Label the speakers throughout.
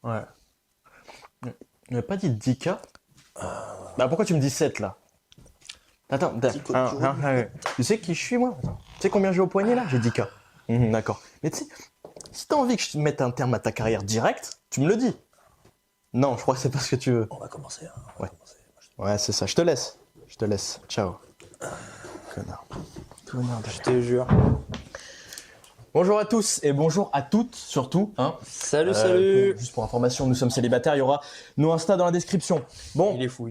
Speaker 1: Ouais. Tu m'as pas dit 10K? Bah pourquoi tu me dis 7 là? Attends, tu sais qui je suis moi? Attends. Tu sais combien j'ai au poignet là? J'ai 10K. D'accord. Mais tu sais, si t'as envie que je te mette un terme à ta carrière direct, tu me le dis. Non, je crois que c'est pas ce que tu veux.
Speaker 2: On va commencer.
Speaker 1: Ouais. Ouais, c'est ça. Je te laisse. Ciao. Connard.
Speaker 2: Je te jure.
Speaker 1: Bonjour à tous et bonjour à toutes surtout. Hein.
Speaker 2: Salut.
Speaker 1: Juste pour information, nous sommes célibataires. Il y aura nos Insta dans la description. Bon,
Speaker 2: Il est fou.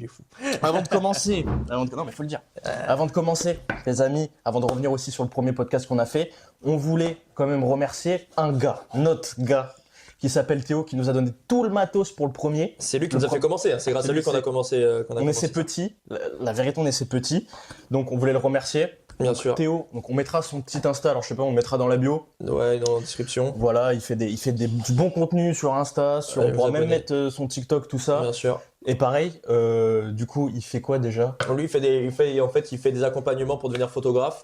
Speaker 1: avant de commencer, non mais faut le dire. Avant de commencer, les amis, avant de revenir aussi sur le premier podcast qu'on a fait, on voulait quand même remercier un gars, notre gars, qui s'appelle Théo, qui nous a donné tout le matos pour le premier.
Speaker 2: C'est lui qui nous a fait commencer. C'est grâce à lui qu'on a commencé.
Speaker 1: On est ses petits. La vérité, on est ses petits. Donc on voulait le remercier.
Speaker 2: Bien sûr.
Speaker 1: Théo, donc on mettra son petit Insta, alors je sais pas, on le mettra dans la bio.
Speaker 2: Ouais, dans la description.
Speaker 1: Voilà, il fait du bon contenu sur Insta, on pourra même mettre son TikTok, tout ça.
Speaker 2: Bien sûr.
Speaker 1: Et pareil, du coup, il fait quoi déjà?
Speaker 2: Lui, il fait des accompagnements pour devenir photographe,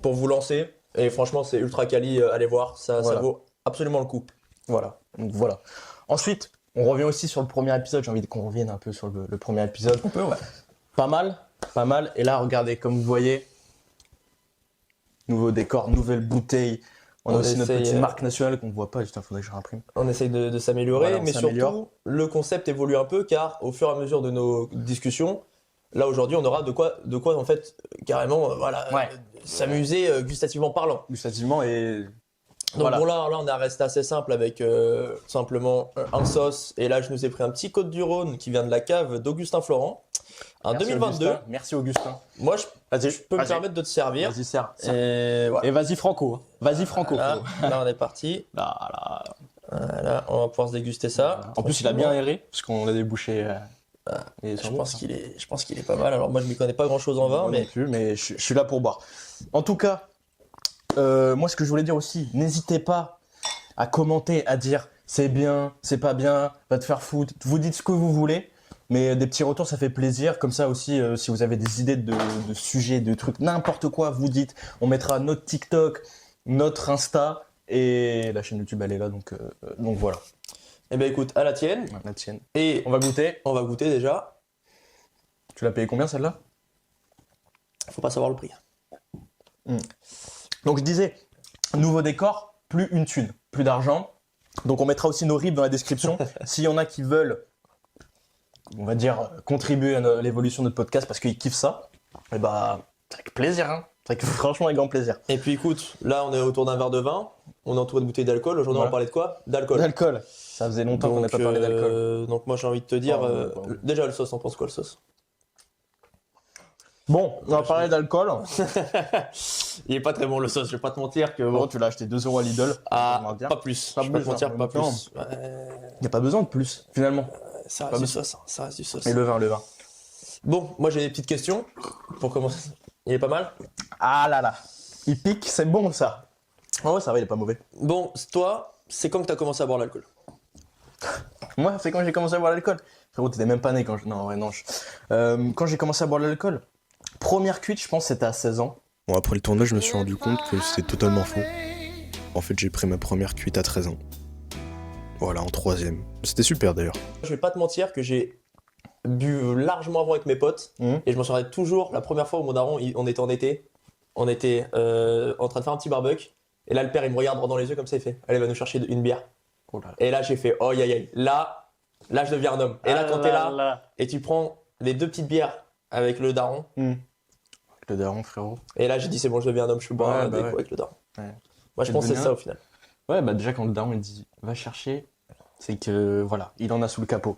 Speaker 2: pour vous lancer. Et franchement, c'est ultra quali, allez voir, ça vaut absolument le coup.
Speaker 1: Voilà, donc voilà. Ensuite, on revient aussi sur le premier épisode, j'ai envie qu'on revienne un peu sur le premier épisode.
Speaker 2: On peut, ouais.
Speaker 1: Pas mal. Et là, regardez, comme vous voyez, nouveau décor, nouvelle bouteille. On a aussi notre petite marque nationale qu'on ne voit pas. Putain, faudrait que je réimprime.
Speaker 2: On essaye de s'améliorer,
Speaker 1: Voilà,
Speaker 2: mais surtout, le concept évolue un peu car au fur et à mesure de nos discussions, là aujourd'hui, on aura de quoi en fait carrément s'amuser gustativement parlant.
Speaker 1: Gustativement et...
Speaker 2: Donc voilà. Bon là, on est resté assez simple avec simplement un sauce. Et là, je nous ai pris un petit Côte du Rhône qui vient de la cave d'Augustin Florent. En 2022.
Speaker 1: Augustin. Merci Augustin.
Speaker 2: Moi, je peux me permettre de te servir.
Speaker 1: Vas-y, serre.
Speaker 2: Et
Speaker 1: vas-y Franco. Vas-y Franco.
Speaker 2: Là, on est parti. Voilà, on va pouvoir se déguster ça.
Speaker 1: En plus, il a bien aéré parce qu'on l'a débouché.
Speaker 2: Je pense qu'il est pas mal. Alors moi, je m'y connais pas grand-chose en vin, mais
Speaker 1: je suis là pour boire. En tout cas, moi, ce que je voulais dire aussi, n'hésitez pas à commenter, à dire c'est bien, c'est pas bien, va te faire foutre. Vous dites ce que vous voulez. Mais des petits retours, ça fait plaisir. Comme ça aussi, si vous avez des idées de sujets, de trucs, n'importe quoi, vous dites. On mettra notre TikTok, notre Insta et la chaîne YouTube, elle est là. Donc voilà.
Speaker 2: Eh ben écoute, à la tienne.
Speaker 1: La tienne.
Speaker 2: Et
Speaker 1: on va goûter.
Speaker 2: On va goûter déjà.
Speaker 1: Tu l'as payé combien celle-là?
Speaker 2: Faut pas savoir le prix.
Speaker 1: Donc je disais, nouveau décor, plus une thune, plus d'argent. Donc on mettra aussi nos RIB dans la description. S'il y en a qui veulent, on va dire, contribuer à l'évolution de notre podcast parce qu'ils kiffent ça, et bah, avec plaisir, hein. Franchement, avec grand plaisir.
Speaker 2: Et puis écoute, là on est autour d'un verre de vin, on est entouré de bouteilles d'alcool. Aujourd'hui on va parler de quoi? D'alcool.
Speaker 1: Ça faisait longtemps qu'on n'a pas parlé d'alcool.
Speaker 2: Donc moi j'ai envie de te dire, déjà le sauce, on pense quoi le sauce?
Speaker 1: Bon, on va parler d'alcool.
Speaker 2: Il est pas très bon le sauce, je vais pas te mentir que
Speaker 1: bon, tu l'as acheté 2 € à Lidl.
Speaker 2: Pas plus. Je vais pas te mentir, pas plus.
Speaker 1: Il n'y a pas besoin de plus, finalement.
Speaker 2: Ça reste du sauce, ça reste du sauce.
Speaker 1: Et le vin.
Speaker 2: Bon, moi j'ai des petites questions pour commencer. Il est pas mal?
Speaker 1: Ah là là. Il pique, c'est bon ça. Oh ça va, il est pas mauvais.
Speaker 2: Bon, toi, c'est quand que t'as commencé à boire l'alcool?
Speaker 1: Moi, c'est quand j'ai commencé à boire l'alcool. Frérot, t'étais même pas né quand je... Non, ouais, non. Quand j'ai commencé à boire l'alcool, première cuite, je pense c'était à 16 ans.
Speaker 3: Bon, après le tournage, je me suis rendu compte que c'était totalement faux. En fait, j'ai pris ma première cuite à 13 ans. Voilà, en 3ème. C'était super d'ailleurs.
Speaker 2: Je vais pas te mentir que j'ai bu largement avant avec mes potes. Et je m'en souviens toujours, la première fois où mon daron, on était en été, on était en train de faire un petit barbecue. Et là, le père, il me regarde droit dans les yeux comme ça, il fait « Allez, va nous chercher une bière. » Et là, j'ai fait « Oh, aïe, aïe. Là, je deviens un homme. » Et là, quand t'es là, et tu prends les 2 petites bières avec le daron.
Speaker 1: Le daron, frérot.
Speaker 2: Et là, j'ai dit « C'est bon, je deviens un homme, je peux boire avec le daron. Ouais. » Moi, je pense que c'est ça au final.
Speaker 1: Ouais, bah déjà, quand le daron, il dit « Va chercher », c'est que, voilà, il en a sous le capot.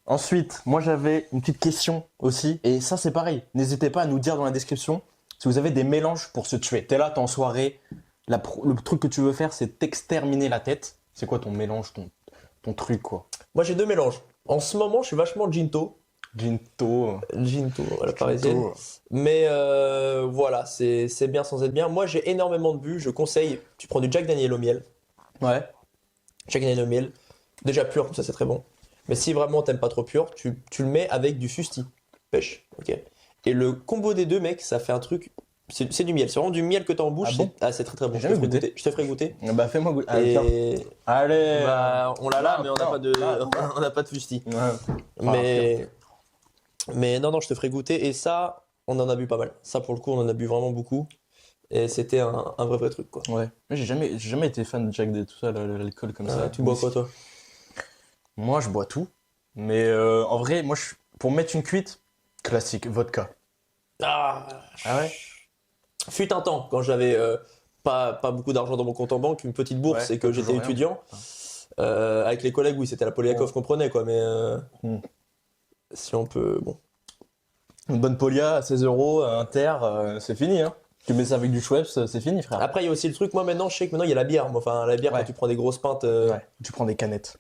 Speaker 1: Ensuite, moi, j'avais une petite question aussi. Et ça, c'est pareil. N'hésitez pas à nous dire dans la description si vous avez des mélanges pour se tuer. T'es là, t'es en soirée. Le truc que tu veux faire, c'est t'exterminer la tête. C'est quoi ton mélange, ton truc, quoi?
Speaker 2: Moi, j'ai 2 mélanges. En ce moment, je suis vachement Ginto, la parisienne. Mais voilà, c'est bien sans être bien. Moi, j'ai énormément de bu. Je conseille, tu prends du Jack Daniel au miel.
Speaker 1: Ouais.
Speaker 2: Jack Daniel au miel. Déjà pur, comme ça, c'est très bon. Mais si vraiment t'aimes pas trop pur, tu le mets avec du fusti. Pêche, ok. Et le combo des deux, mec, ça fait un truc C'est du miel, c'est vraiment du miel que t'as en bouche.
Speaker 1: Ah bon
Speaker 2: C'est très très bon.
Speaker 1: J'ai jamais goûté.
Speaker 2: Je te ferai goûter.
Speaker 1: Bah fais-moi goûter. Allez, tiens.
Speaker 2: Et
Speaker 1: Allez.
Speaker 2: bah, on l'a là, mais on n'a
Speaker 1: Non,
Speaker 2: pas de,
Speaker 1: non.
Speaker 2: on n'a pas de fusti.
Speaker 1: Ouais.
Speaker 2: Mais non, je te ferai goûter. Et ça, on en a bu pas mal. Ça, pour le coup, on en a bu vraiment beaucoup. Et c'était un vrai truc, quoi.
Speaker 1: Ouais. Moi, j'ai jamais été fan de Jack D, tout ça, l'alcool comme ça.
Speaker 2: Tu bois quoi, toi?
Speaker 1: Moi, je bois tout. Mais en vrai, moi, pour mettre une cuite, classique, vodka.
Speaker 2: Ah
Speaker 1: ouais?
Speaker 2: Fut un temps, quand j'avais pas beaucoup d'argent dans mon compte en banque, une petite bourse
Speaker 1: Ouais,
Speaker 2: et que
Speaker 1: pas
Speaker 2: j'étais
Speaker 1: toujours rien.
Speaker 2: étudiant. Avec les collègues, oui, c'était la Polyakov qu'on prenait, quoi. Mais si on peut. Bon.
Speaker 1: Une bonne Polia à 16 €, un terre, c'est fini, hein. Tu mets ça avec du Schweppes, c'est fini, frère.
Speaker 2: Après, il y a aussi le truc, moi maintenant, je sais que maintenant il y a la bière. Moi, enfin, la bière,
Speaker 1: Ouais.
Speaker 2: quand tu prends des grosses pintes.
Speaker 1: Ouais. Tu prends des canettes.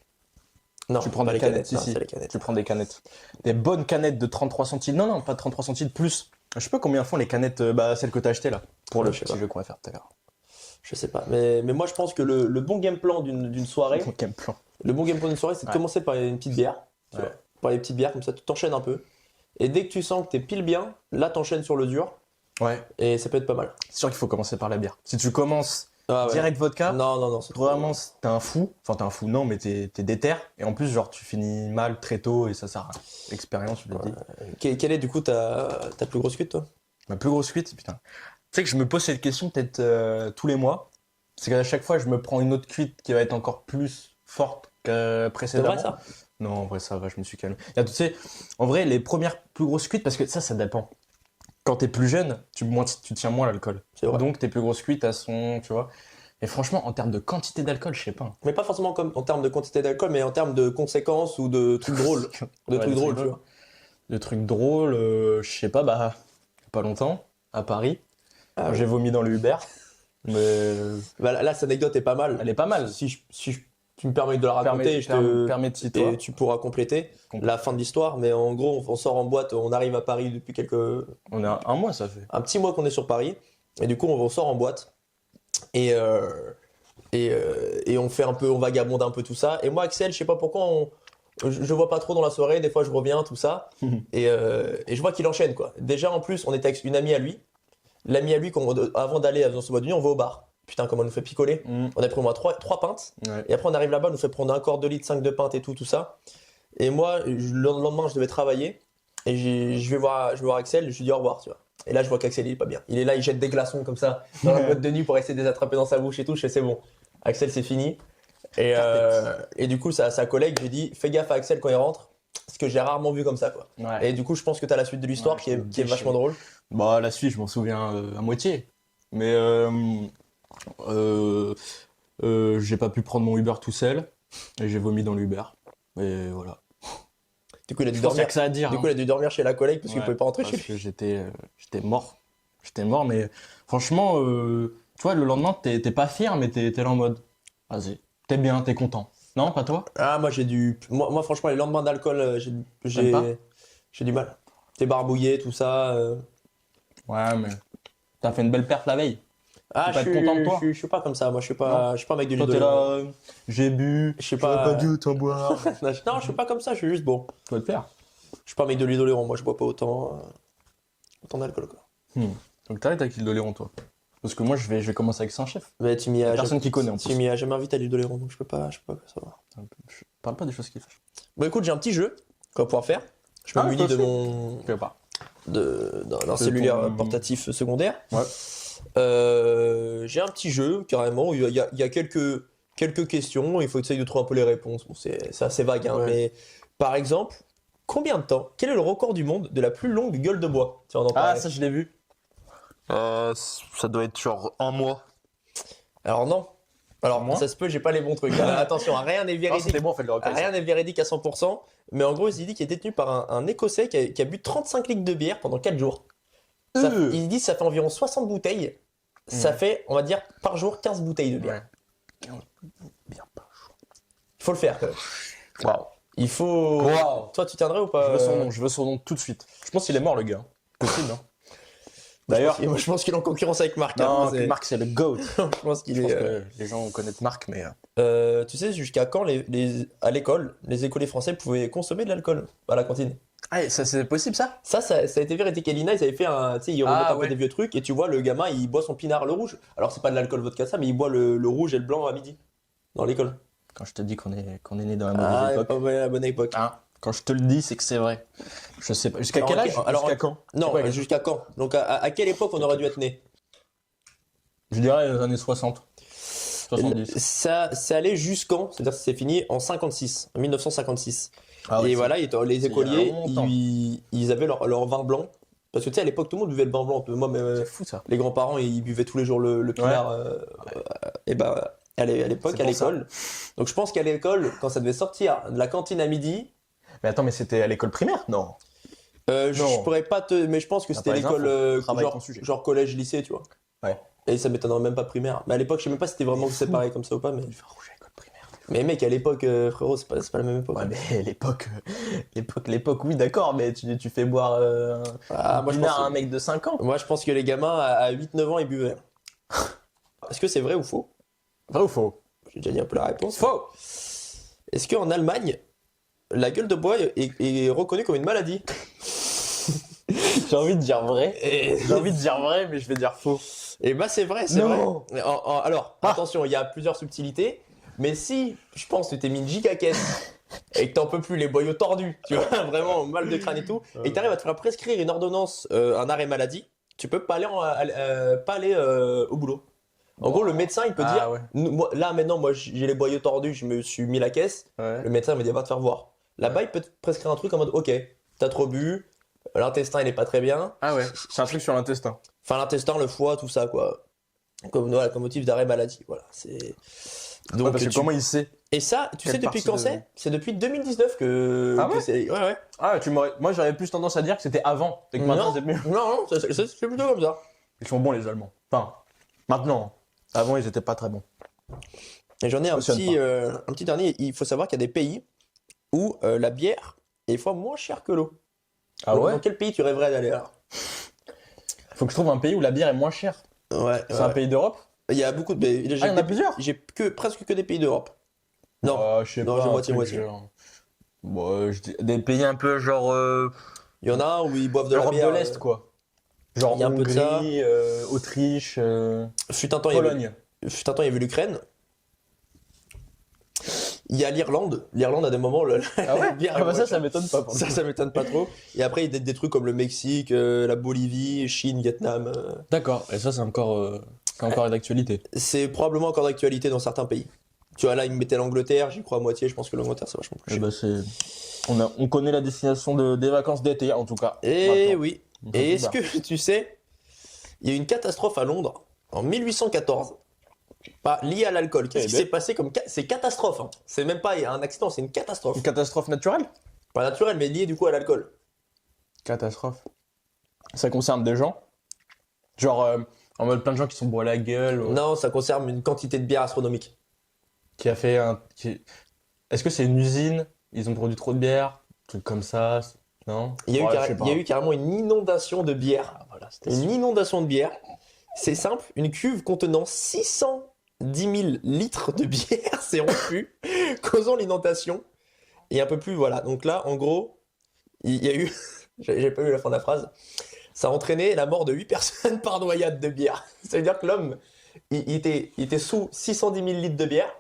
Speaker 2: Non,
Speaker 1: Tu prends
Speaker 2: pas
Speaker 1: des
Speaker 2: les
Speaker 1: canettes,
Speaker 2: non,
Speaker 1: si.
Speaker 2: c'est les canettes.
Speaker 1: Tu prends des canettes. Des bonnes canettes de 33 centilitres. Non, pas de 33 centilitres, plus. Je sais pas combien font les canettes, celles que t'as achetées là. Pour le
Speaker 2: Je sais
Speaker 1: petit
Speaker 2: pas.
Speaker 1: jeu qu'on va faire tout à l'heure.
Speaker 2: Je sais pas. Mais moi, je pense que le bon game plan d'une soirée,
Speaker 1: Quel plan.
Speaker 2: le bon game plan d'une soirée, c'est de
Speaker 1: Ouais.
Speaker 2: commencer par une petite bière. Tu
Speaker 1: Ouais.
Speaker 2: vois. Par les petites bières, comme ça, tu t'enchaînes un peu. Et dès que tu sens que t'es pile bien, là, t'enchaînes sur le dur.
Speaker 1: Ouais.
Speaker 2: Et ça peut être pas mal.
Speaker 1: C'est sûr qu'il faut commencer par la bière. Si tu commences
Speaker 2: Ah ouais.
Speaker 1: direct vodka,
Speaker 2: Non, c'est trop.
Speaker 1: vraiment, t'es un fou. Enfin, t'es un fou, non, mais t'es déter. Et en plus, genre, tu finis mal très tôt et ça sert à rien. L'expérience, je l'ai dit.
Speaker 2: Quelle est du coup ta plus grosse cuite, toi?
Speaker 1: Ma plus grosse cuite, putain. Tu sais que je me pose cette question peut-être tous les mois. C'est qu'à chaque fois, je me prends une autre cuite qui va être encore plus forte que
Speaker 2: C'est
Speaker 1: précédemment.
Speaker 2: vrai ça?
Speaker 1: Non, en vrai, ça va, je me suis calmé. Tu sais, en vrai, les premières plus grosses cuites, parce que ça dépend. Quand t'es plus jeune, tu tiens moins l'alcool.
Speaker 2: C'est vrai.
Speaker 1: Donc, tes plus grosses cuites, elles sont, tu vois. Et franchement, en termes de quantité d'alcool, je sais pas.
Speaker 2: Mais pas forcément comme en termes de quantité d'alcool, mais en termes de conséquences ou de trucs drôles. De
Speaker 1: Ouais,
Speaker 2: trucs
Speaker 1: des
Speaker 2: drôles,
Speaker 1: trucs
Speaker 2: tu vois.
Speaker 1: Le truc drôle, je sais pas, bah, il y a pas longtemps, à Paris,
Speaker 2: Ah oui.
Speaker 1: j'ai vomi dans le Uber. Mais
Speaker 2: Bah, là, cette anecdote est pas mal.
Speaker 1: elle est pas mal.
Speaker 2: Si tu me permets de la raconter,
Speaker 1: Permets-toi.
Speaker 2: et tu pourras compléter
Speaker 1: Complète.
Speaker 2: la fin de l'histoire. Mais en gros, on sort en boîte, on arrive à Paris depuis
Speaker 1: On a un mois, ça fait.
Speaker 2: un petit mois qu'on est sur Paris. Et du coup, on sort en boîte. Et on fait un peu, on vagabonde un peu tout ça. Et moi, Axel, je sais pas pourquoi, je vois pas trop dans la soirée. Des fois, je reviens, tout ça. Et je vois qu'il enchaîne, quoi. Déjà, en plus, on était avec une amie à lui. L'amie à lui, avant d'aller dans ce boîte de nuit, on va au bar. Putain, comment on nous fait picoler. On a pris au moins 3 pintes.
Speaker 1: Ouais.
Speaker 2: Et après, on arrive là-bas, on nous fait prendre un quart de litre, 5 de pintes et tout ça. Et moi, le lendemain, je devais travailler. Et je vais voir Axel, je lui dis au revoir, tu vois. Et là, je vois qu'Axel, il est pas bien. Il est là, il jette des glaçons comme ça dans la boîte de nuit pour essayer de les attraper dans sa bouche et tout. Je fais, c'est bon. Axel, c'est fini. Et du coup, sa collègue, j'ai dit, fais gaffe à Axel quand il rentre. Parce que j'ai rarement vu comme ça, quoi.
Speaker 1: Ouais.
Speaker 2: Et du coup, je pense que t'as la suite de l'histoire
Speaker 1: Ouais,
Speaker 2: qui est
Speaker 1: déchiré.
Speaker 2: vachement drôle.
Speaker 1: Bah, la suite, je m'en souviens à moitié. Mais j'ai pas pu prendre mon Uber tout seul. Et j'ai vomi dans l'Uber. Et voilà.
Speaker 2: Du coup, il a dû
Speaker 1: Je pense qu'il y
Speaker 2: dormir.
Speaker 1: a que ça à dire.
Speaker 2: Du coup, il a dû dormir chez la collègue parce qu'il pouvait pas rentrer chez
Speaker 1: Parce
Speaker 2: lui.
Speaker 1: que j'étais mort. J'étais mort, mais franchement, tu vois, le lendemain, t'es pas fier, mais t'es là en mode, vas-y, t'es bien, t'es content. Non, pas toi?
Speaker 2: Ah, moi, moi, franchement, les lendemains d'alcool,
Speaker 1: T'aimes pas
Speaker 2: j'ai du mal. T'es barbouillé, tout ça.
Speaker 1: Ouais, mais t'as fait une belle perf la veille.
Speaker 2: Ah,
Speaker 1: Tu peux être content de toi.
Speaker 2: je suis pas comme ça. Moi, je suis pas un mec de
Speaker 1: Toi,
Speaker 2: l'idole.
Speaker 1: t'es là, j'ai bu,
Speaker 2: Je sais pas.
Speaker 1: j'aurais pas dû autant boire.
Speaker 2: Non, je suis pas comme ça. Je suis juste bon.
Speaker 1: Tu vas le faire.
Speaker 2: Je suis pas un mec de l'idolérant. Moi, je bois pas autant d'alcool, quoi.
Speaker 1: Donc t'arrêtes avec l'Idoléron, toi. Parce que moi, je vais commencer avec Saint-Chef.
Speaker 2: Mais tu m'y as
Speaker 1: Personne qui connaît en
Speaker 2: Tu
Speaker 1: plus.
Speaker 2: m'y as jamais invité à l'idolérant, donc je peux pas savoir.
Speaker 1: Je parle pas des choses qui fâchent.
Speaker 2: Bon, écoute, j'ai un petit jeu qu'on va pouvoir faire. Je me
Speaker 1: Ah,
Speaker 2: munis
Speaker 1: toi
Speaker 2: de
Speaker 1: aussi.
Speaker 2: mon
Speaker 1: Je sais pas.
Speaker 2: d'un cellulaire portatif secondaire.
Speaker 1: Ouais.
Speaker 2: J'ai un petit jeu carrément où il y a quelques questions. Il faut essayer de trouver un peu les réponses. Bon, c'est assez vague, hein,
Speaker 1: Ouais.
Speaker 2: mais par exemple, combien de temps? Quel est le record du monde de la plus longue gueule de bois? Tiens, on en
Speaker 1: Ah,
Speaker 2: parlait.
Speaker 1: ça, je l'ai vu.
Speaker 3: Ça doit être genre un mois.
Speaker 2: Alors non. Alors
Speaker 1: Moi
Speaker 2: ça se peut, j'ai pas les bons trucs. Attention, rien n'est
Speaker 1: Ah,
Speaker 2: véridique.
Speaker 1: c'était bon, en fait, le record.
Speaker 2: Rien n'est véridique à 100%, mais en gros, il dit qu'il est détenu par un Écossais qui a bu 35 litres de bière pendant 4 jours. Il dit que ça fait environ 60 bouteilles. Ça fait, on va dire, par jour, 15 bouteilles de bière.
Speaker 1: Bien pas.
Speaker 2: Il faut le faire, quand même.
Speaker 1: Waouh.
Speaker 2: Il faut...
Speaker 1: Waouh.
Speaker 2: Toi, tu tiendrais ou pas?
Speaker 1: Je veux son nom tout de suite. Je pense qu'il est mort, le gars. Possible, hein. D'ailleurs,
Speaker 2: Moi, je pense qu'il est en concurrence avec Marc.
Speaker 1: non,
Speaker 2: hein, c'est-
Speaker 1: Marc, c'est le GOAT.
Speaker 2: je pense qu'il
Speaker 1: Je pense
Speaker 2: est...
Speaker 1: que les gens connaissent Marc, mais.
Speaker 2: Tu sais, jusqu'à quand à l'école, les écoliers français pouvaient consommer de l'alcool à la cantine?
Speaker 1: Ah, ça c'est possible ça?
Speaker 2: Ça a été vérifié. Elina, ils avaient fait un. Tu sais, ils remettent un peu des vieux trucs et tu vois, le gamin, il boit son pinard, le rouge. Alors, c'est pas de l'alcool vodka, ça, mais il boit le rouge et le blanc à midi. Dans l'école.
Speaker 1: Quand je te dis qu'on est né dans la mauvaise époque.
Speaker 2: Ouais, la bonne époque.
Speaker 1: Hein, quand je te le dis, c'est que c'est vrai. Je sais pas. Jusqu'à quel âge?
Speaker 2: Alors,
Speaker 1: Jusqu'à quand?
Speaker 2: Non,
Speaker 1: Ouais,
Speaker 2: jusqu'à quand? Donc, à quelle époque on aurait dû être né?
Speaker 1: je dirais les années 60. 70.
Speaker 2: Ça, c'est allé jusqu'en, c'est-à-dire que c'est fini en 56, en 1956.
Speaker 1: Ah ouais,
Speaker 2: et
Speaker 1: c'est-
Speaker 2: voilà, les
Speaker 1: c'est
Speaker 2: écoliers,
Speaker 1: il y a longtemps.
Speaker 2: ils avaient leur vin blanc. Parce que tu sais, à l'époque, tout le monde buvait le vin blanc. Moi,
Speaker 1: C'est fou ça.
Speaker 2: les grands-parents, ils buvaient tous les jours le pinard. Et ben, à l'époque,
Speaker 1: C'est
Speaker 2: à
Speaker 1: pour ça.
Speaker 2: l'école. Donc, je pense qu'à l'école, quand ça devait sortir de la cantine à midi,
Speaker 1: Mais attends, mais c'était à l'école primaire? Non.
Speaker 2: je
Speaker 1: Non.
Speaker 2: pourrais pas te. Mais je pense que
Speaker 1: T'as
Speaker 2: c'était
Speaker 1: pas les
Speaker 2: l'école,
Speaker 1: infos. Travaille ton
Speaker 2: genre,
Speaker 1: sujet.
Speaker 2: genre collège, lycée, tu vois.
Speaker 1: Ouais.
Speaker 2: Et ça m'étonnerait même pas primaire. Mais à l'époque, je sais même pas si c'était vraiment séparé comme ça ou pas. Mais,
Speaker 1: Il fait rouge à l'école primaire.
Speaker 2: mais mec, à l'époque, frérot, c'est pas la même époque.
Speaker 1: Ouais, mais l'époque, oui, d'accord, mais tu fais boire
Speaker 2: Ah, moi, je
Speaker 1: pinard
Speaker 2: pense
Speaker 1: à un mec de 5 ans.
Speaker 2: Moi, je pense que les gamins à 8-9 ans, ils buvaient. Est-ce que c'est vrai ou faux?
Speaker 1: Vrai ou faux?
Speaker 2: J'ai déjà dit un peu la réponse.
Speaker 1: Faux.
Speaker 2: Est-ce qu'en Allemagne, la gueule de bois est reconnue comme une maladie?
Speaker 1: J'ai envie de dire vrai.
Speaker 2: Et,
Speaker 1: J'ai envie de dire vrai, mais je vais dire faux.
Speaker 2: et bah, c'est vrai, c'est vrai.
Speaker 1: Non.
Speaker 2: Alors, attention, il y a plusieurs subtilités. Mais si, je pense que t'es mis une giga caisse et que t'en peux plus, les boyaux tordus, tu vois, vraiment mal de crâne et tout, et t'arrives à te faire prescrire une ordonnance, un arrêt maladie, tu peux pas aller au boulot. En gros, le médecin, il peut
Speaker 1: Ah,
Speaker 2: dire,
Speaker 1: ouais.
Speaker 2: moi, là maintenant, moi j'ai les boyaux tordus, je me suis mis la caisse,
Speaker 1: Ouais.
Speaker 2: le médecin me dit, va te faire voir. Là-bas, il peut te prescrire un truc en mode, ok, t'as trop bu, l'intestin il est pas très bien,
Speaker 1: Ah ouais, c'est un truc sur l'intestin.
Speaker 2: enfin l'intestin, le foie, tout ça, quoi. Voilà, comme motif d'arrêt maladie, voilà, c'est. Donc,
Speaker 1: Ouais, parce que comment il sait?
Speaker 2: Et ça, tu sais
Speaker 1: Quelle
Speaker 2: depuis
Speaker 1: partie
Speaker 2: quand
Speaker 1: de-
Speaker 2: c'est? C'est depuis 2019 que.
Speaker 1: Ah ouais
Speaker 2: que c'est. Ouais, ouais.
Speaker 1: Ah, moi j'aurais plus tendance à dire que c'était avant. Et que maintenant
Speaker 2: Non.
Speaker 1: c'est mieux.
Speaker 2: Non, c'est plutôt comme ça.
Speaker 1: Ils sont bons les Allemands. Enfin, maintenant. Avant ils étaient pas très bons.
Speaker 2: Et j'en ai un
Speaker 1: Cautionne
Speaker 2: petit dernier. Il faut savoir qu'il y a des pays où la bière est des fois moins chère que l'eau.
Speaker 1: Ah ouais?
Speaker 2: Dans quel pays tu rêverais d'aller alors?
Speaker 1: Faut que je trouve un pays où la bière est moins chère.
Speaker 2: Ouais.
Speaker 1: C'est un pays d'Europe?
Speaker 2: Il y a beaucoup de.
Speaker 1: Ah, il y en a plusieurs?
Speaker 2: J'ai presque que des pays d'Europe. Non,
Speaker 1: Je sais
Speaker 2: non,
Speaker 1: pas.
Speaker 2: j'ai
Speaker 1: un
Speaker 2: moitié-moitié.
Speaker 1: truc genre- Bon, des pays un peu genre
Speaker 2: il y en a un où ils boivent de la
Speaker 1: Europe
Speaker 2: bière.
Speaker 1: de l'Est quoi. Genre
Speaker 2: il y a un peu de ça.
Speaker 1: Hongrie, Autriche,
Speaker 2: Fut un temps, il y avait
Speaker 1: Pologne.
Speaker 2: l'Ukraine. Il y a l'Irlande. L'Irlande, à des moments,
Speaker 1: Ah ouais?
Speaker 2: la bière est
Speaker 1: Ah bah
Speaker 2: moins
Speaker 1: ça m'étonne pas. pour le coup.
Speaker 2: Ça m'étonne pas trop. Et après, il y a des trucs comme le Mexique, la Bolivie, Chine, Vietnam.
Speaker 1: D'accord. Et ça c'est encore d'actualité.
Speaker 2: C'est probablement encore d'actualité dans certains pays. Tu vois, là, ils me mettaient l'Angleterre, j'y crois à moitié. Je pense que l'Angleterre, c'est vachement plus
Speaker 1: Eh
Speaker 2: cher.
Speaker 1: bah, on connaît la destination des vacances d'été en tout cas.
Speaker 2: Et
Speaker 1: Maintenant.
Speaker 2: oui.
Speaker 1: Donc, ça,
Speaker 2: Et
Speaker 1: c'est
Speaker 2: est-ce
Speaker 1: bien.
Speaker 2: que tu sais, il y a eu une catastrophe à Londres en 1814, pas liée à l'alcool. Qu'est-ce qui
Speaker 1: ben.
Speaker 2: s'est passé comme. C'est catastrophe. Hein. C'est même pas un accident, c'est une catastrophe.
Speaker 1: Une catastrophe naturelle?
Speaker 2: Pas naturelle, mais liée du coup à l'alcool.
Speaker 1: Catastrophe. Ça concerne des gens? Genre en mode plein de gens qui sont bourrés la gueule ou-
Speaker 2: Non, ça concerne une quantité de bière astronomique.
Speaker 1: qui a fait un. Est-ce que c'est une usine? Ils ont produit trop de bière? Un truc comme ça? Non?
Speaker 2: Il y a,
Speaker 1: Ouais,
Speaker 2: eu,
Speaker 1: je sais pas.
Speaker 2: il y a eu carrément une inondation de bière.
Speaker 1: Ah, voilà, c'était
Speaker 2: Une inondation de bière. C'est simple, une cuve contenant 610 000 litres de bière s'est rompue, causant l'inondation. Et un peu plus, voilà. Donc là, en gros, il y a eu. J'ai pas eu la fin de la phrase. Ça a entraîné la mort de 8 personnes par noyade de bière. Ça veut dire que l'homme, il était sous 610 000 litres de bière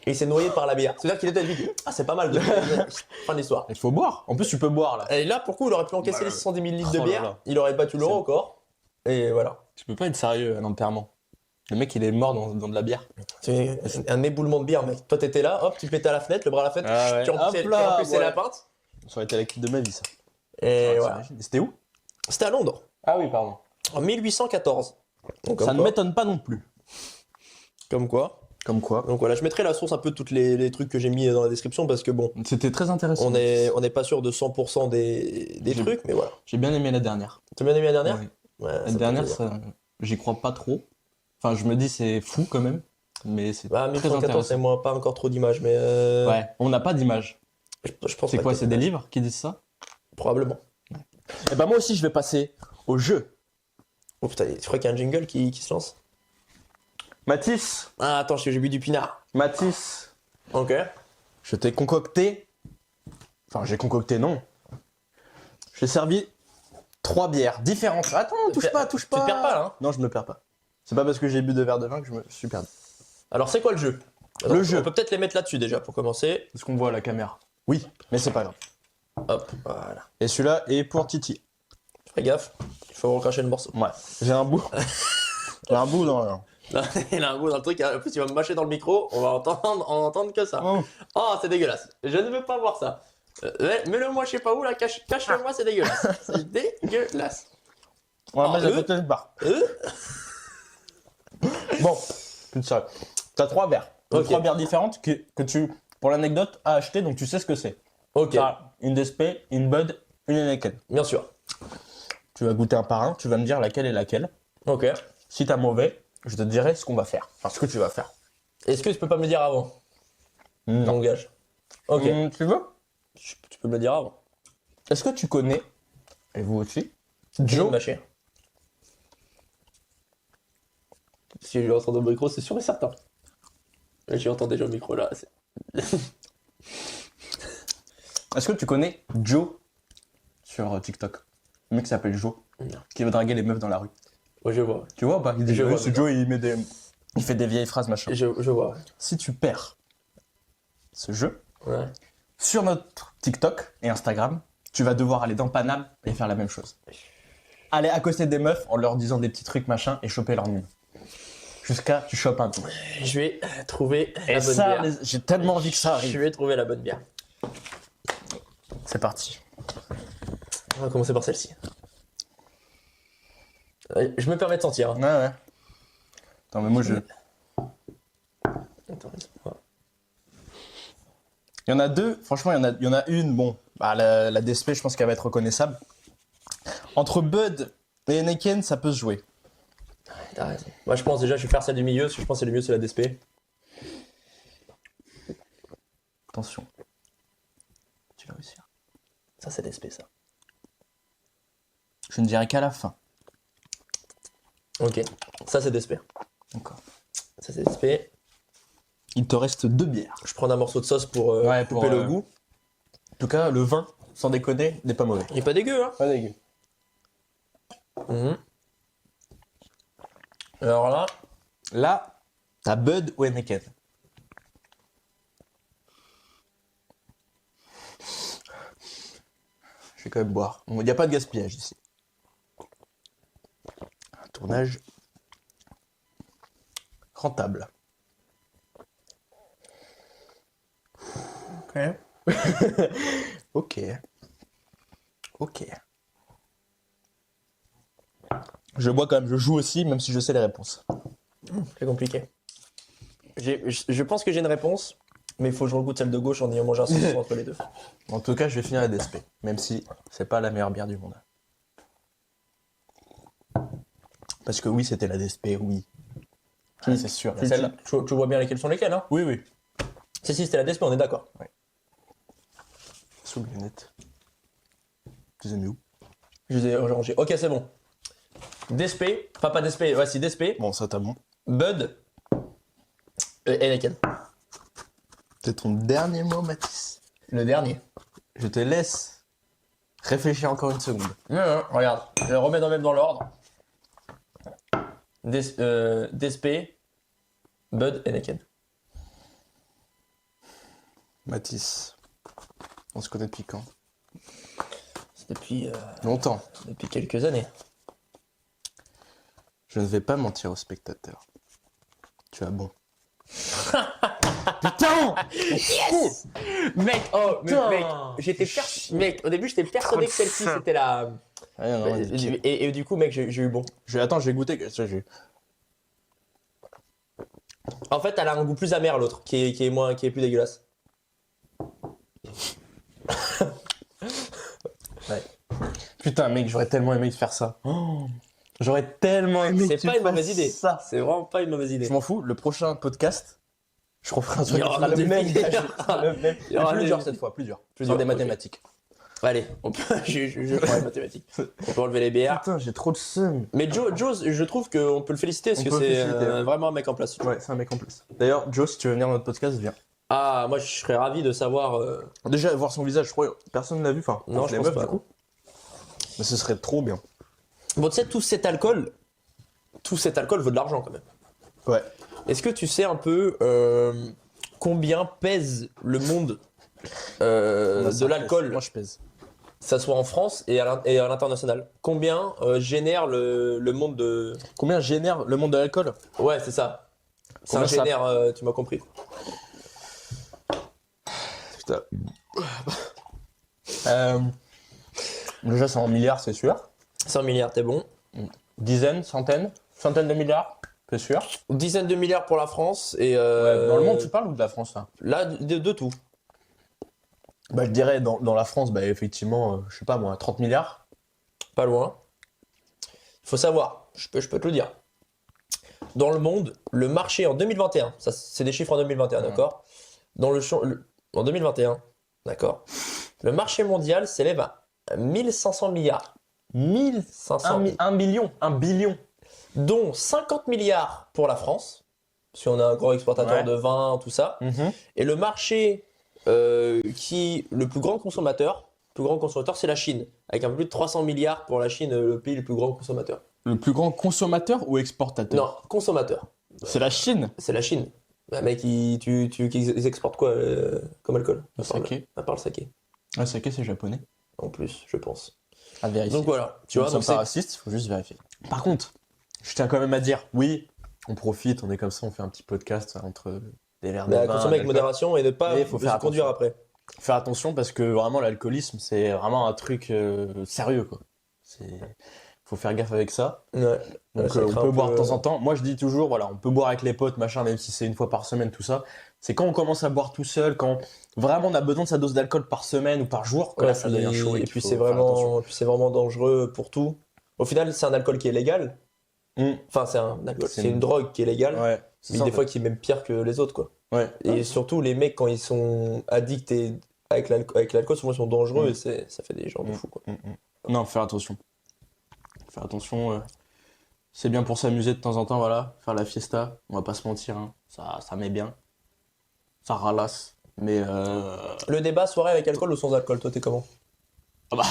Speaker 2: et il s'est noyé par la bière. C'est-à-dire qu'il était dit, ah, c'est pas mal de bière. Fin de l'histoire.
Speaker 1: Il faut boire. En plus, tu peux boire là.
Speaker 2: Et là, pour le coup, il aurait pu encaisser
Speaker 1: Bah,
Speaker 2: les 610 000 litres de
Speaker 1: oh là
Speaker 2: bière.
Speaker 1: là.
Speaker 2: Il aurait battu le
Speaker 1: C'est-
Speaker 2: record. Et voilà.
Speaker 1: Tu peux pas être sérieux à l'enterrement. Le mec, il est mort dans de la bière.
Speaker 2: C'est un éboulement de bière, mec. Toi, t'étais là, hop, tu pétais à la fenêtre, le bras à la fenêtre,
Speaker 1: Ah ouais.
Speaker 2: tu remplissais,
Speaker 1: Hop là,
Speaker 2: tu remplissais
Speaker 1: ouais.
Speaker 2: la pinte.
Speaker 1: Ça aurait été la clip de ma vie, ça.
Speaker 2: Et
Speaker 1: Ouais,
Speaker 2: voilà.
Speaker 1: t'imagines. C'était où?
Speaker 2: C'était à Londres,
Speaker 1: Ah oui, pardon.
Speaker 2: en 1814. Donc,
Speaker 1: Ça ne m'étonne pas non plus.
Speaker 2: Comme quoi.
Speaker 1: Comme quoi.
Speaker 2: Donc voilà, je mettrai la source un peu de tous les trucs que j'ai mis dans la description parce que bon,
Speaker 1: C'était très intéressant.
Speaker 2: on n'est pas sûr de 100% des
Speaker 1: J'ai-
Speaker 2: trucs, mais voilà.
Speaker 1: J'ai bien aimé la dernière.
Speaker 2: T'as bien aimé la dernière?
Speaker 1: Ouais.
Speaker 2: Ouais, ça
Speaker 1: La
Speaker 2: me fait
Speaker 1: dernière,
Speaker 2: plaisir.
Speaker 1: j'y crois pas trop. Enfin, je me dis c'est fou quand même, mais c'est
Speaker 2: Bah,
Speaker 1: très
Speaker 2: 1814, c'est
Speaker 1: intéressant.
Speaker 2: moi, pas encore trop d'images, mais
Speaker 1: Ouais, on n'a pas d'image.
Speaker 2: je pense
Speaker 1: C'est
Speaker 2: pas
Speaker 1: quoi,
Speaker 2: que
Speaker 1: c'est des livres qui disent ça?
Speaker 2: Probablement.
Speaker 1: Et bah moi aussi, je vais passer au jeu.
Speaker 2: Oh putain, tu crois qu'il y a un jingle qui se lance?
Speaker 1: Mathis,
Speaker 2: Ah, attends, parce que j'ai bu du pinard.
Speaker 1: Mathis,
Speaker 2: Ok.
Speaker 1: je t'ai concocté. Enfin, j'ai concocté, non. J'ai servi 3 bières différentes. Attends, touche pas.
Speaker 2: Tu te perds pas là, hein?
Speaker 1: Non, je me perds pas. C'est pas parce que j'ai bu 2 verres de vin que je me suis perdu.
Speaker 2: Alors, c'est quoi le jeu?
Speaker 1: Le jeu.
Speaker 2: On peut peut-être les mettre là-dessus déjà pour commencer.
Speaker 1: Est-ce qu'on voit à la caméra? Oui, mais c'est pas grave.
Speaker 2: Hop, voilà.
Speaker 1: Et celui-là est pour Titi.
Speaker 2: Fais gaffe, il faut recracher le morceau.
Speaker 1: Ouais. J'ai un bout. J'ai un bout dans le...
Speaker 2: Non, il a un goût dans le truc, en plus il va me mâcher dans le micro, on va entendre que ça.
Speaker 1: Oh.
Speaker 2: Oh, c'est dégueulasse, je ne veux pas voir ça. Mets-le moi je sais pas où là, cache-le moi, c'est dégueulasse. C'est dégueulasse.
Speaker 1: Ouais,
Speaker 2: Oh,
Speaker 1: moi j'ai peut-être barre. Bon, plus de ça. T'as 3 verres. Donc,
Speaker 2: Ok.
Speaker 1: 3 bières différentes que tu, pour l'anecdote, as acheté, donc tu sais ce que c'est.
Speaker 2: Ok,
Speaker 1: T'as une DSP, une Bud, une Heineken.
Speaker 2: bien sûr.
Speaker 1: Tu vas goûter un par un, tu vas me dire laquelle est laquelle.
Speaker 2: Ok.
Speaker 1: Si t'as mauvais, je te dirai ce qu'on va faire. Enfin, ce que tu vas faire.
Speaker 2: Est-ce que tu peux pas me le dire avant?
Speaker 1: Non.
Speaker 2: Langage. Ok,
Speaker 1: Tu veux?
Speaker 2: tu peux me le dire avant.
Speaker 1: Est-ce que tu connais, et vous aussi,
Speaker 2: Joe mâcher. Si je entends le micro, c'est sûr et certain. J'ai entendu déjà le micro là.
Speaker 1: Est-ce que tu connais Joe sur TikTok? Le mec qui s'appelle Joe,
Speaker 2: Non.
Speaker 1: qui veut draguer les meufs dans la rue.
Speaker 2: Ouais, je vois.
Speaker 1: Tu vois ou pas? Il dit,
Speaker 2: Je vois,
Speaker 1: ce Joe, il fait des vieilles phrases, machin.
Speaker 2: Je vois.
Speaker 1: Si tu perds ce jeu,
Speaker 2: Ouais.
Speaker 1: sur notre TikTok et Instagram, tu vas devoir aller dans Paname et faire la même chose. Aller accoster des meufs en leur disant des petits trucs, machin, et choper leur numéro. Jusqu'à tu chopes un truc.
Speaker 2: Je vais trouver
Speaker 1: Et
Speaker 2: la bonne
Speaker 1: ça,
Speaker 2: bière.
Speaker 1: j'ai tellement envie que ça
Speaker 2: Je
Speaker 1: arrive.
Speaker 2: vais trouver la bonne bière.
Speaker 1: C'est parti.
Speaker 2: On va commencer par celle-ci. Je me permets de sentir.
Speaker 1: Ouais, ouais. Attends, mais moi,
Speaker 2: Attends, laisse-moi.
Speaker 1: Il y en a 2, franchement, il y en a une, bon, bah, la DSP, je pense qu'elle va être reconnaissable. Entre Bud et Heineken, ça peut se jouer.
Speaker 2: T'as raison. Moi, je pense déjà, je vais faire celle du milieu, parce que je pense que le mieux, c'est la DSP.
Speaker 1: Attention. Tu vas réussir.
Speaker 2: Ça, c'est DSP, ça.
Speaker 1: Je ne dirai qu'à la fin.
Speaker 2: Ok. Ça, c'est DSP.
Speaker 1: D'accord.
Speaker 2: Ça, c'est DSP.
Speaker 1: Il te reste 2 bières.
Speaker 2: Je prends un morceau de sauce pour
Speaker 1: Ouais,
Speaker 2: couper
Speaker 1: pour,
Speaker 2: le goût.
Speaker 1: En tout cas, le vin, sans déconner, n'est pas mauvais.
Speaker 2: Il est pas dégueu, hein.
Speaker 1: Pas dégueu.
Speaker 2: Mhm. Alors là,
Speaker 1: Là, t'as Bud ou Heineken. Je vais quand même boire. Il n'y a pas de gaspillage ici. Un tournage rentable.
Speaker 2: ok.
Speaker 1: Ok. Ok. Je bois quand même, je joue aussi, même si je sais les réponses.
Speaker 2: C'est compliqué. Je pense que j'ai une réponse, mais il faut que je regoute celle de gauche en ayant mangé un saucisson entre les deux.
Speaker 1: En tout cas, je vais finir la DSP, même si c'est pas la meilleure bière du monde. Parce que oui, c'était la DSP, oui. Oui, c'est sûr.
Speaker 2: Tu,
Speaker 1: Celle-là.
Speaker 2: tu vois bien lesquelles sont lesquelles, hein?
Speaker 1: Oui, oui.
Speaker 2: Si, c'était la DSP, on est d'accord.
Speaker 1: Sous les lunettes. Tu les as mis où?
Speaker 2: Je les ai rangées. Ok, c'est bon. DSP, enfin pas DSP, ouais, si DSP,
Speaker 1: Bon, ça t'as bon.
Speaker 2: Bud, Heineken.
Speaker 1: C'est ton dernier mot, Mathis.
Speaker 2: Le dernier.
Speaker 1: Je te laisse réfléchir encore une seconde.
Speaker 2: Non, regarde, je les remets même dans l'ordre. DSP, Bud, Heineken.
Speaker 1: Mathis, on se connaît depuis quand?
Speaker 2: C'est depuis
Speaker 1: Longtemps.
Speaker 2: quelques années.
Speaker 1: Je ne vais pas mentir aux spectateurs. Tu as bon. Putain!
Speaker 2: Yes! Mec,
Speaker 1: Putain.
Speaker 2: mec, mec, au début j'étais persuadé que celle-ci c'était la.
Speaker 1: Ah, non,
Speaker 2: Et du coup, mec, j'ai eu bon.
Speaker 1: Attends, je vais goûter.
Speaker 2: En fait, elle a un goût plus amer l'autre, qui est plus dégueulasse. Ouais.
Speaker 1: Putain, mec, j'aurais tellement aimé te faire ça. Oh, j'aurais tellement aimé que
Speaker 2: C'est
Speaker 1: tu
Speaker 2: pas une
Speaker 1: fasses
Speaker 2: mauvaise idée.
Speaker 1: ça.
Speaker 2: C'est vraiment pas une mauvaise idée.
Speaker 1: Je m'en fous, le prochain podcast, je referai un truc
Speaker 2: Il y
Speaker 1: qui
Speaker 2: aura
Speaker 1: sera le
Speaker 2: des
Speaker 1: même.
Speaker 2: vidéos.
Speaker 1: Je ferai le même.
Speaker 2: Il y aura
Speaker 1: Mais plus
Speaker 2: des-
Speaker 1: dur cette fois, plus dur.
Speaker 2: Plus
Speaker 1: Sur
Speaker 2: dur,
Speaker 1: des
Speaker 2: ok.
Speaker 1: mathématiques.
Speaker 2: Allez, je prends les mathématiques. On peut enlever les bières.
Speaker 1: Putain, j'ai trop de seum.
Speaker 2: Mais Joe, je trouve qu'on peut le féliciter parce
Speaker 1: On
Speaker 2: que
Speaker 1: peut le
Speaker 2: c'est
Speaker 1: féliciter, ouais.
Speaker 2: vraiment un mec en place.
Speaker 1: Ouais, c'est un mec en plus. D'ailleurs, Joe, si tu veux venir dans notre podcast, viens.
Speaker 2: Ah, moi je serais ravi de savoir.
Speaker 1: Déjà, voir son visage, je crois, personne ne l'a vu. Enfin,
Speaker 2: Non,
Speaker 1: les
Speaker 2: je pense
Speaker 1: meufs,
Speaker 2: pas.
Speaker 1: du coup. Mais ce serait trop bien.
Speaker 2: Bon, tu sais, tout cet alcool vaut de l'argent quand même.
Speaker 1: Ouais.
Speaker 2: Est-ce que tu sais un peu combien pèse le monde de l'alcool,
Speaker 1: Moi, je pèse.
Speaker 2: que ça soit en France et à l'international? Combien génère le monde de...
Speaker 1: Combien génère le monde de l'alcool?
Speaker 2: Ouais, c'est ça. Ça
Speaker 1: Combien ça-
Speaker 2: génère, tu m'as compris.
Speaker 1: Putain. Déjà, c'est en milliards, c'est sûr.
Speaker 2: 100 milliards, t'es bon.
Speaker 1: Dizaines, centaines de milliards, c'est sûr.
Speaker 2: Dizaines de milliards pour la France et...
Speaker 1: Ouais, dans le monde, tu parles ou de la France, là?
Speaker 2: Là, de tout.
Speaker 1: Bah, je dirais dans la France, bah, effectivement, je sais pas moi, 30 milliards.
Speaker 2: Pas loin. Il faut savoir, je peux te le dire. Dans le monde, le marché en 2021, ça c'est des chiffres en 2021, d'accord? En 2021, d'accord? Le marché mondial s'élève à 1500 milliards. 500
Speaker 1: 1 million, 1 billion.
Speaker 2: Dont 50 milliards pour la France, parce qu'on a un gros exportateur
Speaker 1: Ouais.
Speaker 2: de vin, tout ça. Et le marché le plus grand consommateur, c'est la Chine, avec un peu plus de 300 milliards pour la Chine, le pays le plus grand consommateur.
Speaker 1: Le plus grand consommateur ou exportateur?
Speaker 2: Non, consommateur.
Speaker 1: C'est la Chine.
Speaker 2: C'est la Chine. Bah, mec, ils exportent quoi comme alcool?
Speaker 1: Le saké.
Speaker 2: À part le saké.
Speaker 1: Le saké, c'est japonais.
Speaker 2: En plus, je pense.
Speaker 1: À vérifier.
Speaker 2: Donc voilà, tu
Speaker 1: Nous
Speaker 2: vois,
Speaker 1: sommes
Speaker 2: donc
Speaker 1: pas
Speaker 2: c'est
Speaker 1: racistes, il faut juste vérifier. Par contre, je tiens quand même à dire, oui, on profite, on est comme ça, on fait un petit podcast entre des verres de
Speaker 2: mais à
Speaker 1: vin,
Speaker 2: consommer avec
Speaker 1: d'alcool.
Speaker 2: modération et ne pas
Speaker 1: Mais faut faire
Speaker 2: se conduire après.
Speaker 1: Faire attention parce que vraiment l'alcoolisme, c'est vraiment un truc sérieux, quoi. Faut faire gaffe avec ça.
Speaker 2: Ouais.
Speaker 1: Donc
Speaker 2: Ça
Speaker 1: on
Speaker 2: craint
Speaker 1: peut
Speaker 2: un
Speaker 1: boire
Speaker 2: peu,
Speaker 1: de temps en temps. Moi je dis toujours, voilà, on peut boire avec les potes, machin, même si c'est une fois par semaine, tout ça. C'est quand on commence à boire tout seul, quand vraiment on a besoin de sa dose d'alcool par semaine ou par jour, que
Speaker 2: Ouais,
Speaker 1: là ça devient chaud.
Speaker 2: et
Speaker 1: qu'il
Speaker 2: puis
Speaker 1: faut
Speaker 2: c'est
Speaker 1: faire attention.
Speaker 2: vraiment dangereux pour tout. Au final, c'est un alcool qui est légal.
Speaker 1: Mm.
Speaker 2: Enfin, c'est un alcool,
Speaker 1: C'est
Speaker 2: c'est une drogue qui est légale,
Speaker 1: Ouais. c'est
Speaker 2: mais
Speaker 1: ça,
Speaker 2: des
Speaker 1: en
Speaker 2: fois qui est même pire que les autres, quoi.
Speaker 1: fait. Ouais.
Speaker 2: Et surtout, les mecs, quand ils sont addicts avec l'alcool, souvent ils sont dangereux
Speaker 1: Mm.
Speaker 2: et ça fait des gens de fous, quoi.
Speaker 1: Non, faire attention. Faire attention. C'est bien pour s'amuser de temps en temps, voilà. Faire la fiesta, on va pas se mentir, hein. Ça met bien. Ça ralasse. Mais
Speaker 2: Le débat, soirée avec alcool ou sans alcool, toi, t'es comment?
Speaker 1: ah bah,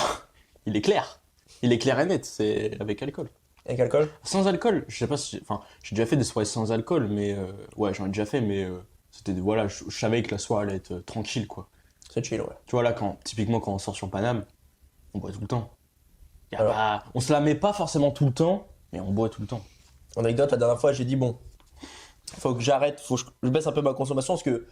Speaker 1: il est clair. Il est clair et net, c'est avec alcool.
Speaker 2: Avec alcool?
Speaker 1: Sans alcool, je sais pas si. Enfin, j'ai déjà fait des soirées sans alcool, mais. Ouais, j'en ai déjà fait, mais. C'était. Voilà, je savais que la soirée allait être tranquille, quoi.
Speaker 2: C'est chill, ouais.
Speaker 1: Tu vois, là, typiquement, quand on sort sur Paname, on boit tout le temps.
Speaker 2: Alors.
Speaker 1: On se la met pas forcément tout le temps, mais on boit tout le temps.
Speaker 2: Anecdote, la dernière fois, j'ai dit, bon, faut que j'arrête, faut que je baisse un peu ma consommation, parce que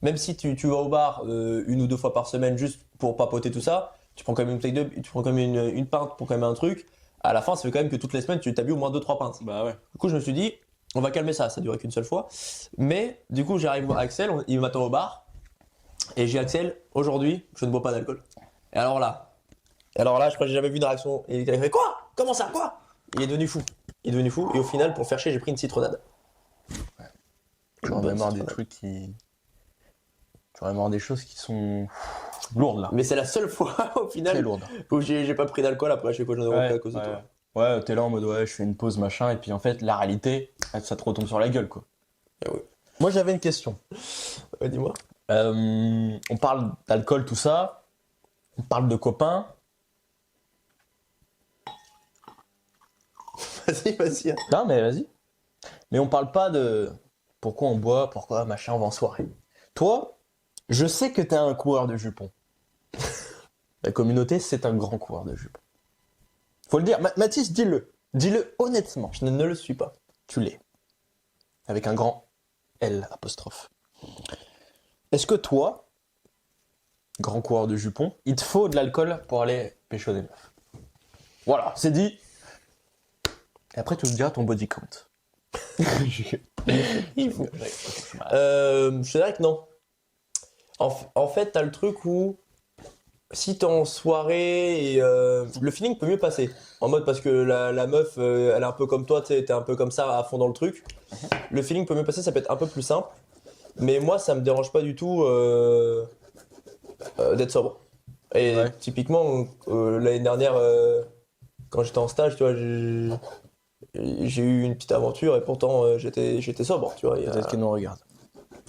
Speaker 2: même si tu vas au bar une ou deux fois par semaine juste pour papoter tout ça, tu prends quand même une bouteille tu prends quand même une pinte pour quand même un truc, à la fin, ça fait quand même que toutes les semaines, tu t'as bu au moins 2-3 pintes.
Speaker 1: Bah ouais.
Speaker 2: Du coup, je me suis dit, on va calmer ça durait qu'une seule fois. Mais du coup, j'arrive à Axel, il m'attend au bar, et j'ai Axel, aujourd'hui, je ne bois pas d'alcool. Et alors là, je crois que j'ai jamais vu une réaction. Et il a fait quoi? Comment ça? Quoi? Il est devenu fou. Et au final, pour faire chier, j'ai pris une citronnade.
Speaker 1: J'aurais même avoir des trucs qui. J'aurais même avoir des choses qui sont lourdes là.
Speaker 2: Mais c'est la seule fois, au
Speaker 1: Très
Speaker 2: final,
Speaker 1: lourdes.
Speaker 2: où j'ai pas pris d'alcool. Après, je sais quoi, j'en ai repris à cause de toi.
Speaker 1: Ouais, t'es là en mode ouais, je fais une pause machin, et puis en fait, la réalité, ça te retombe sur la gueule quoi.
Speaker 2: Ah ouais.
Speaker 1: Moi j'avais une question.
Speaker 2: Ouais, dis-moi.
Speaker 1: On parle d'alcool, tout ça. On parle de copains.
Speaker 2: Vas-y.
Speaker 1: Non, mais vas-y. Mais on parle pas de pourquoi on boit, pourquoi machin, on va en soirée. Toi, je sais que t'es un coureur de jupons. La communauté, c'est un grand coureur de jupons. Faut le dire. Mathis, dis-le. Dis-le honnêtement.
Speaker 2: Je ne le suis pas.
Speaker 1: Tu l'es. Avec un grand L apostrophe. Est-ce que toi, grand coureur de jupons, il te faut de l'alcool pour aller pécho des meufs? Voilà, c'est dit. Et après, tu me diras ton body count.
Speaker 2: Il faut. Je dirais que non. En fait, t'as le truc où si t'es en soirée et le feeling peut mieux passer. En mode parce que la meuf, elle est un peu comme toi, t'es un peu comme ça à fond dans le truc. Le feeling peut mieux passer, ça peut être un peu plus simple. Mais moi, ça me dérange pas du tout d'être sobre. Et
Speaker 1: Ouais.
Speaker 2: typiquement, l'année dernière, quand j'étais en stage, tu vois, j'ai eu une petite aventure et pourtant j'étais sobre, tu vois.
Speaker 1: Peut-être qu'ils nous regardent.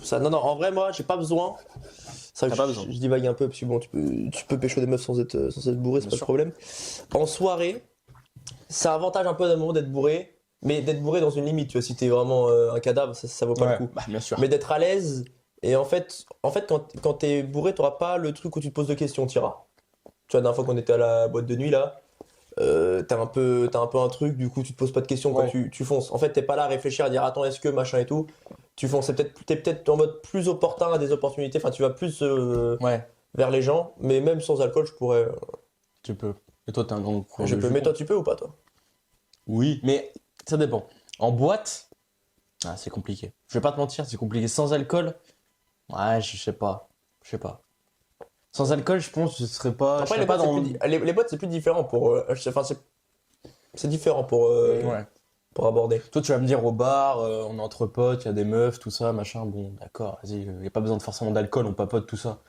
Speaker 2: Ça, non, en vrai, moi, j'ai pas besoin C'est vrai
Speaker 1: T'as
Speaker 2: que
Speaker 1: pas besoin.
Speaker 2: je divague un peu, parce que bon, tu peux pécho des meufs sans être bourré, c'est
Speaker 1: Bien
Speaker 2: pas le
Speaker 1: sûr.
Speaker 2: problème. En soirée, c'est un avantage un peu d'amour d'être bourré, mais d'être bourré dans une limite, tu vois, si t'es vraiment un cadavre, ça vaut pas le coup.
Speaker 1: Bah, bien sûr.
Speaker 2: Mais d'être à l'aise, et en fait quand t'es bourré, t'auras pas le truc où tu te poses de questions, t'iras. Tu vois, la dernière fois qu'on était à la boîte de nuit, là, t'as un peu un truc, du coup, tu te poses pas de questions, quoi,
Speaker 1: Ouais.
Speaker 2: tu fonces. En fait, t'es pas là à réfléchir, à dire, attends, est-ce que, machin et tout. Tu fonces, t'es peut-être en mode plus opportun à des opportunités, enfin, tu vas plus
Speaker 1: Ouais,
Speaker 2: vers les gens, mais même sans alcool, je pourrais.
Speaker 1: tu peux. Et toi, t'es un grand coureur
Speaker 2: Je
Speaker 1: de
Speaker 2: peux,
Speaker 1: jus.
Speaker 2: mais toi, tu peux ou pas, toi?
Speaker 1: Oui, mais ça dépend. En boîte, c'est compliqué. Je vais pas te mentir, c'est compliqué. Sans alcool, ouais, je sais pas. Je sais pas. Sans alcool, je pense que ce serait pas. je
Speaker 2: Après,
Speaker 1: serais
Speaker 2: les
Speaker 1: pas
Speaker 2: boîtes,
Speaker 1: dans.
Speaker 2: les boîtes, c'est plus différent pour. Enfin, c'est différent
Speaker 1: Ouais.
Speaker 2: pour aborder.
Speaker 1: Toi, tu vas me dire au bar, on est entre potes, il y a des meufs, tout ça, machin. Bon, d'accord, vas-y, y a pas besoin de forcément d'alcool, on papote, tout ça.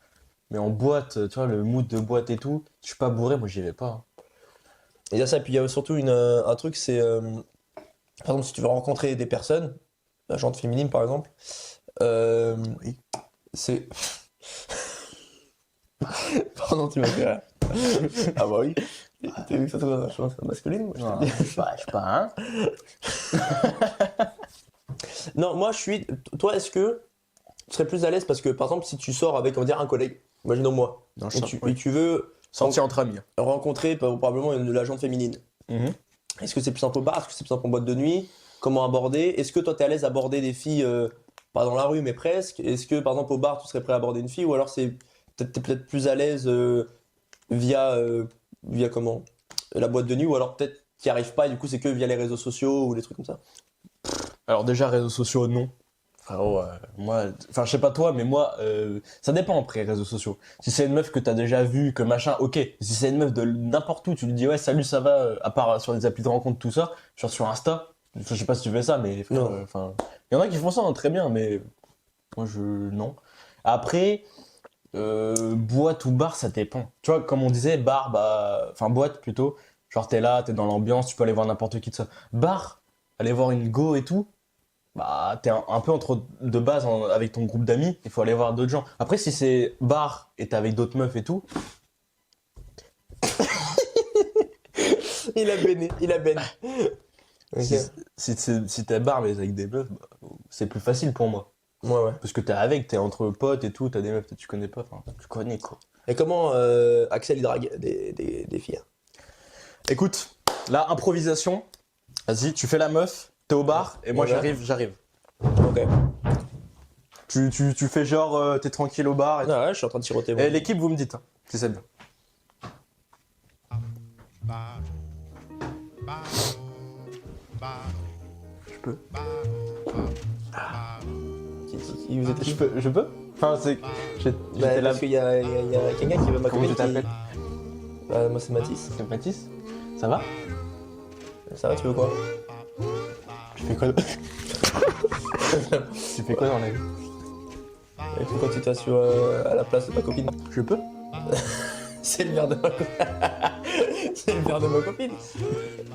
Speaker 1: Mais en boîte, tu vois, le mood de boîte et tout, je suis pas bourré, moi j'y vais pas.
Speaker 2: Et il y a ça, et puis il y a surtout un truc, c'est. Par exemple, si tu veux rencontrer des personnes, la gente féminine par exemple,
Speaker 1: Oui.
Speaker 2: c'est. Pardon, tu m'as fait rire. Ah bah oui. T'as vu que ça soit masculine, moi, je te le dis.
Speaker 1: Je sais pas, hein.
Speaker 2: Non, moi je suis. Toi, est-ce que tu serais plus à l'aise parce que par exemple, si tu sors avec, on va dire, un collègue, imaginons moi,
Speaker 1: Non,
Speaker 2: et tu veux
Speaker 1: Sortir entre amis.
Speaker 2: rencontrer probablement la gente féminine, est-ce que c'est plus simple au bar? Est-ce que c'est plus simple en boîte de nuit? Comment aborder? Est-ce que toi, t'es à l'aise à aborder des filles, pas dans la rue, mais presque? Est-ce que, par exemple, au bar, tu serais prêt à aborder une fille? Ou alors t'es peut-être plus à l'aise via comment? La boîte de nuit? Ou alors peut-être t'y arrives pas et du coup, c'est que via les réseaux sociaux ou des trucs comme ça?
Speaker 1: Alors déjà, réseaux sociaux, non. Frérot, moi, enfin je sais pas toi, mais moi, ça dépend après, réseaux sociaux. Si c'est une meuf que t'as déjà vue, que machin, ok. Si c'est une meuf de n'importe où, tu lui dis ouais, salut, ça va, à part sur les applis de rencontre, tout ça, genre sur Insta. Enfin, je sais pas si tu fais ça, mais frère,
Speaker 2: Non.
Speaker 1: enfin, il y en a qui font ça, hein, très bien, mais moi non. Après, boîte ou bar, ça dépend. Tu vois, comme on disait, bar, bah, enfin boîte plutôt. Genre t'es là, t'es dans l'ambiance, tu peux aller voir n'importe qui de ça. Bar, aller voir une go et tout. Bah, t'es un peu entre de base avec ton groupe d'amis, il faut aller voir d'autres gens. Après, si c'est bar et t'es avec d'autres meufs et tout,
Speaker 2: Il a béné, il a béné. Ok.
Speaker 1: si t'es bar mais avec des meufs, bah, c'est plus facile pour moi.
Speaker 2: Ouais.
Speaker 1: Parce que t'es entre potes et tout, t'as des meufs que tu connais pas, enfin, tu connais quoi.
Speaker 2: Et comment Axel il drague des filles?
Speaker 1: Écoute, là, improvisation, vas-y, tu fais la meuf, t'es au bar et moi
Speaker 2: Ouais.
Speaker 1: j'arrive.
Speaker 2: Ok.
Speaker 1: Tu fais genre, t'es tranquille au bar et tout.
Speaker 2: Ah ouais, je suis en train de siroter.
Speaker 1: Et l'équipe, vous me dites, hein, si c'est bien. Je peux.
Speaker 2: Vous êtes qui?
Speaker 1: Je peux. Enfin, c'est. J'étais là.
Speaker 2: Parce qu'il y a quelqu'un qui veut ma
Speaker 1: Comment
Speaker 2: copine
Speaker 1: tu t'appelles?
Speaker 2: Moi c'est Mathis.
Speaker 1: C'est Mathis. Ça va?
Speaker 2: Ça va, tu veux quoi?
Speaker 1: Tu fais quoi? Tu fais quoi dans la vie?
Speaker 2: Et pourquoi tu t'assois à la place de ma copine?
Speaker 1: Je peux?
Speaker 2: C'est le verre de ma copine. C'est le verre de ma copine.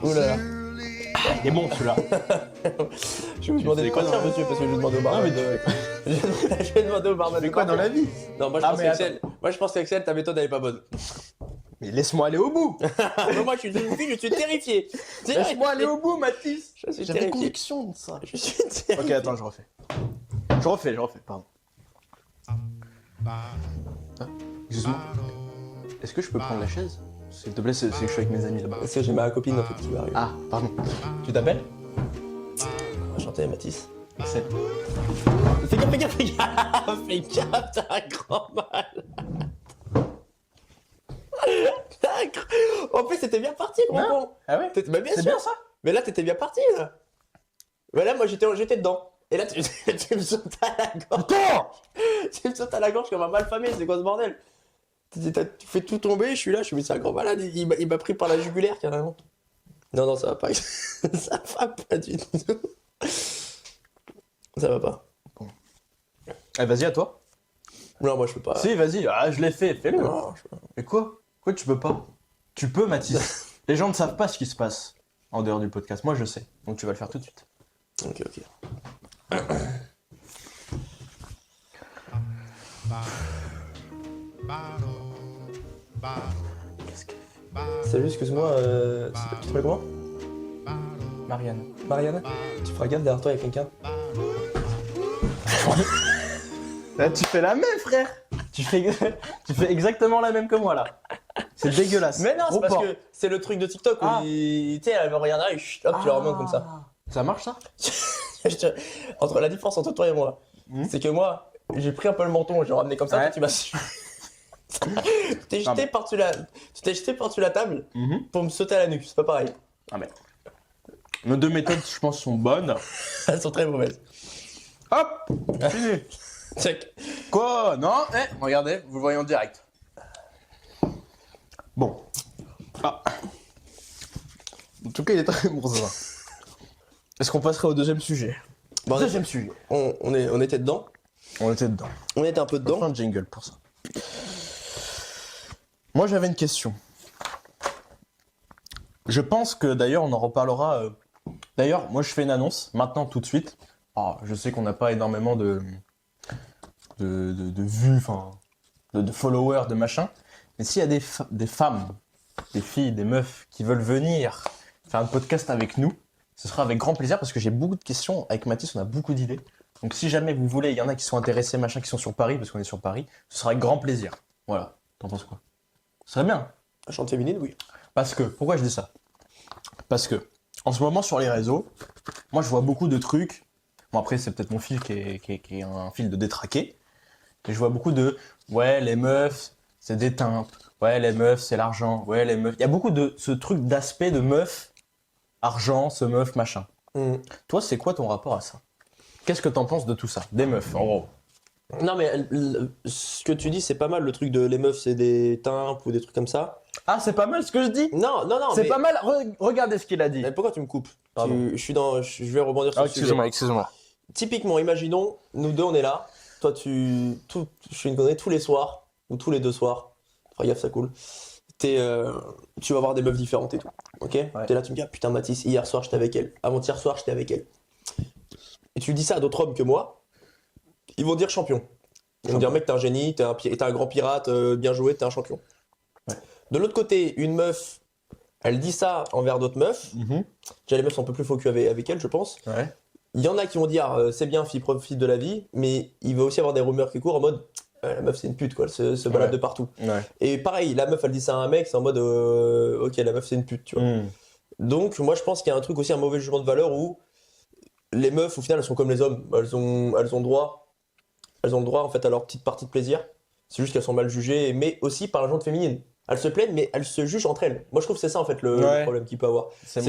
Speaker 2: Oula.
Speaker 1: Il est bon celui-là.
Speaker 2: Je vais vous demander de
Speaker 1: fais quoi
Speaker 2: partir,
Speaker 1: dans la-
Speaker 2: monsieur, parce que je vais demander au barman.
Speaker 1: Non, mais
Speaker 2: Je vais demander au barman.
Speaker 1: Tu fais quoi dans la vie?
Speaker 2: Non, moi je
Speaker 1: Ah,
Speaker 2: pense
Speaker 1: mais
Speaker 2: qu'Axel, ta méthode elle est pas bonne.
Speaker 1: Mais laisse-moi aller au bout!
Speaker 2: Mais moi je suis une fille, je suis terrifié.
Speaker 1: Laisse-moi aller au bout, Mathis!
Speaker 2: Je suis
Speaker 1: J'avais
Speaker 2: terrifié.
Speaker 1: conviction de ça.
Speaker 2: Je suis terrifié.
Speaker 1: Ok, attends, je refais. Je refais, pardon. Ah, excuse-moi. Est-ce que je peux prendre la chaise? S'il te plaît, c'est que je suis avec mes amis là-bas.
Speaker 2: Parce que j'ai ma copine en fait qui va arriver.
Speaker 1: Ah, pardon.
Speaker 2: Tu t'appelles? Enchanté, Mathis.
Speaker 1: Excellent.
Speaker 2: Fais gaffe, fais gaffe, t'as un grand mal. En plus, c'était bien parti, gros con.
Speaker 1: Ah ouais?
Speaker 2: Bah, bien
Speaker 1: C'est
Speaker 2: sûr.
Speaker 1: bien ça?
Speaker 2: Mais là, t'étais bien parti, là. Mais là, moi, j'étais dedans. Et là, tu me sautes à la gorge.
Speaker 1: Attends!
Speaker 2: Tu me sautes à la gorge comme un malfamé, c'est quoi ce bordel? Tu fais tout tomber, je suis là, je suis mais c'est un grand malade, il m'a pris par la jugulaire, carrément. Non, ça va pas. Ça va pas du tout. Ça va pas.
Speaker 1: Eh, vas-y, à toi.
Speaker 2: Non, moi, je peux pas.
Speaker 1: Si, vas-y, je l'ai fait, fais-le.
Speaker 2: Non, je peux pas.
Speaker 1: Mais quoi? Quoi, tu peux pas? Tu peux, Mathis. Les gens ne savent pas ce qui se passe en dehors du podcast. Moi, je sais. Donc, tu vas le faire tout de suite.
Speaker 2: Ok. Salut, excuse-moi, tu t'appelles comment?
Speaker 1: Marianne.
Speaker 2: Marianne? Tu feras gaffe derrière toi, il y a quelqu'un.
Speaker 1: Là, tu fais la même, frère. Tu fais exactement la même que moi, là. C'est dégueulasse.
Speaker 2: Mais non, c'est parce
Speaker 1: Report.
Speaker 2: que c'est le truc de TikTok où tu sais, elle me regarderait, hop, tu la remontes comme ça.
Speaker 1: Ça marche, ça?
Speaker 2: La différence entre toi et moi, c'est que moi, j'ai pris un peu le menton, j'ai ramené comme ça,
Speaker 1: Ouais.
Speaker 2: toi tu m'as su. Tu t'es jeté par-dessus la table pour me sauter à la nuque, c'est pas pareil.
Speaker 1: Ah, mais. Nos deux méthodes, je pense, sont bonnes.
Speaker 2: Elles sont très mauvaises.
Speaker 1: Hop! Fini.
Speaker 2: Check.
Speaker 1: Quoi? Non? Regardez, vous le voyez en direct. Bon. Ah. En tout cas, il est très bon, ça. Est-ce qu'on passerait au deuxième sujet?
Speaker 2: Bon,
Speaker 1: Deuxième sujet.
Speaker 2: on était dedans.
Speaker 1: On était dedans.
Speaker 2: On était un peu
Speaker 1: On
Speaker 2: dedans.
Speaker 1: fait un jingle pour ça. Moi, j'avais une question. Je pense que d'ailleurs, on en reparlera. D'ailleurs, moi, je fais une annonce maintenant, tout de suite. Ah, je sais qu'on n'a pas énormément de vues, enfin, de followers, de machin. Mais s'il y a des femmes, des filles, des meufs qui veulent venir faire un podcast avec nous, ce sera avec grand plaisir parce que j'ai beaucoup de questions. Avec Mathis, on a beaucoup d'idées. Donc, si jamais vous voulez, il y en a qui sont intéressés, machin, qui sont sur Paris, parce qu'on est sur Paris, ce sera avec grand plaisir. Voilà. T'en penses quoi? Ce serait bien.
Speaker 2: Chante féminine, oui.
Speaker 1: Parce que, pourquoi je dis ça? Parce que, en ce moment, sur les réseaux, moi, je vois beaucoup de trucs. Bon, après, c'est peut-être mon fil qui est un fil de détraqué. Et je vois beaucoup de, ouais, les meufs, c'est des tympes. Ouais, les meufs, c'est l'argent. Ouais, les meufs. Il y a beaucoup de ce truc d'aspect de meuf, argent, ce meuf, machin. Toi, c'est quoi ton rapport à ça? Qu'est-ce que t'en penses de tout ça? Des meufs, en gros.
Speaker 2: Non, mais ce que tu dis, c'est pas mal, le truc de les meufs, c'est des tympes ou des trucs comme ça.
Speaker 1: Ah, c'est pas mal ce que je dis?
Speaker 2: Non,
Speaker 1: C'est
Speaker 2: mais...
Speaker 1: pas mal. Regardez ce qu'il a dit.
Speaker 2: Mais pourquoi tu me coupes?
Speaker 1: Pardon.
Speaker 2: Je vais rebondir sur le sujet.
Speaker 1: excuse-moi.
Speaker 2: Typiquement, imaginons, nous deux, on est là. Toi, je fais une connerie tous les soirs, ou tous les 2 soirs. Enfin, gaffe, ça coule. Tu vas voir des meufs différentes et tout. Ok? T'es là, tu me dis, ah putain, Mathis, hier soir, j'étais avec elle. Avant-hier soir, j'étais avec elle. Et tu dis ça à d'autres hommes que moi, ils vont dire champion. Ils vont dire, mec, t'es un génie, t'es un grand pirate, bien joué, t'es un champion.
Speaker 1: Ouais.
Speaker 2: De l'autre côté, une meuf, elle dit ça envers d'autres meufs. Déjà, les meufs sont un peu plus faux cul avec elle, je pense.
Speaker 1: Ouais.
Speaker 2: Il y en a qui vont dire c'est bien, fille profite de la vie, mais il va aussi avoir des rumeurs qui courent en mode la meuf c'est une pute quoi, elle se balade de partout.
Speaker 1: Ouais.
Speaker 2: Et pareil, la meuf elle dit ça à un mec, c'est en mode ok, la meuf c'est une pute, tu vois. Donc moi je pense qu'il y a un truc aussi, un mauvais jugement de valeur où les meufs au final elles sont comme les hommes, elles ont droit en fait à leur petite partie de plaisir. C'est juste qu'elles sont mal jugées, mais aussi par la gente féminine. Elles se plaignent, mais elles se jugent entre elles. Moi, je trouve que c'est ça, en fait, le problème qu'il peut avoir. C'est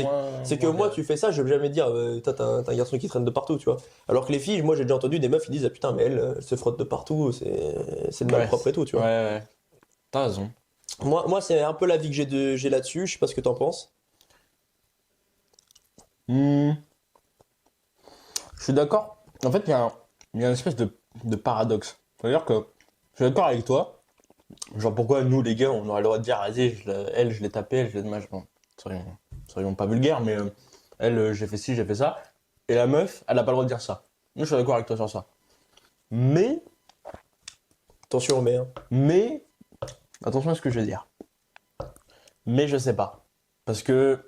Speaker 2: que moi, tu fais ça, je vais jamais dire, t'as un garçon qui traîne de partout, tu vois. Alors que les filles, moi, j'ai déjà entendu des meufs, ils disent, ah putain, mais elle se frotte de partout, c'est de mal propre et tout, tu vois.
Speaker 1: Ouais. T'as raison.
Speaker 2: Moi, c'est un peu l'avis que j'ai là-dessus, je sais pas ce que t'en penses.
Speaker 1: Je suis d'accord. En fait, il y a une espèce de paradoxe. C'est-à-dire que je suis d'accord avec toi. Genre, pourquoi nous, les gars, on aurait le droit de dire, vas-y, je l'ai tapé, elle, je l'ai dommage. Bon, soyons pas vulgaires, mais elle, j'ai fait ci, j'ai fait ça. Et la meuf, elle a pas le droit de dire ça. Moi, je suis d'accord avec toi sur ça. Mais,
Speaker 2: Attention,
Speaker 1: attention à ce que je vais dire. Mais je sais pas. Parce que,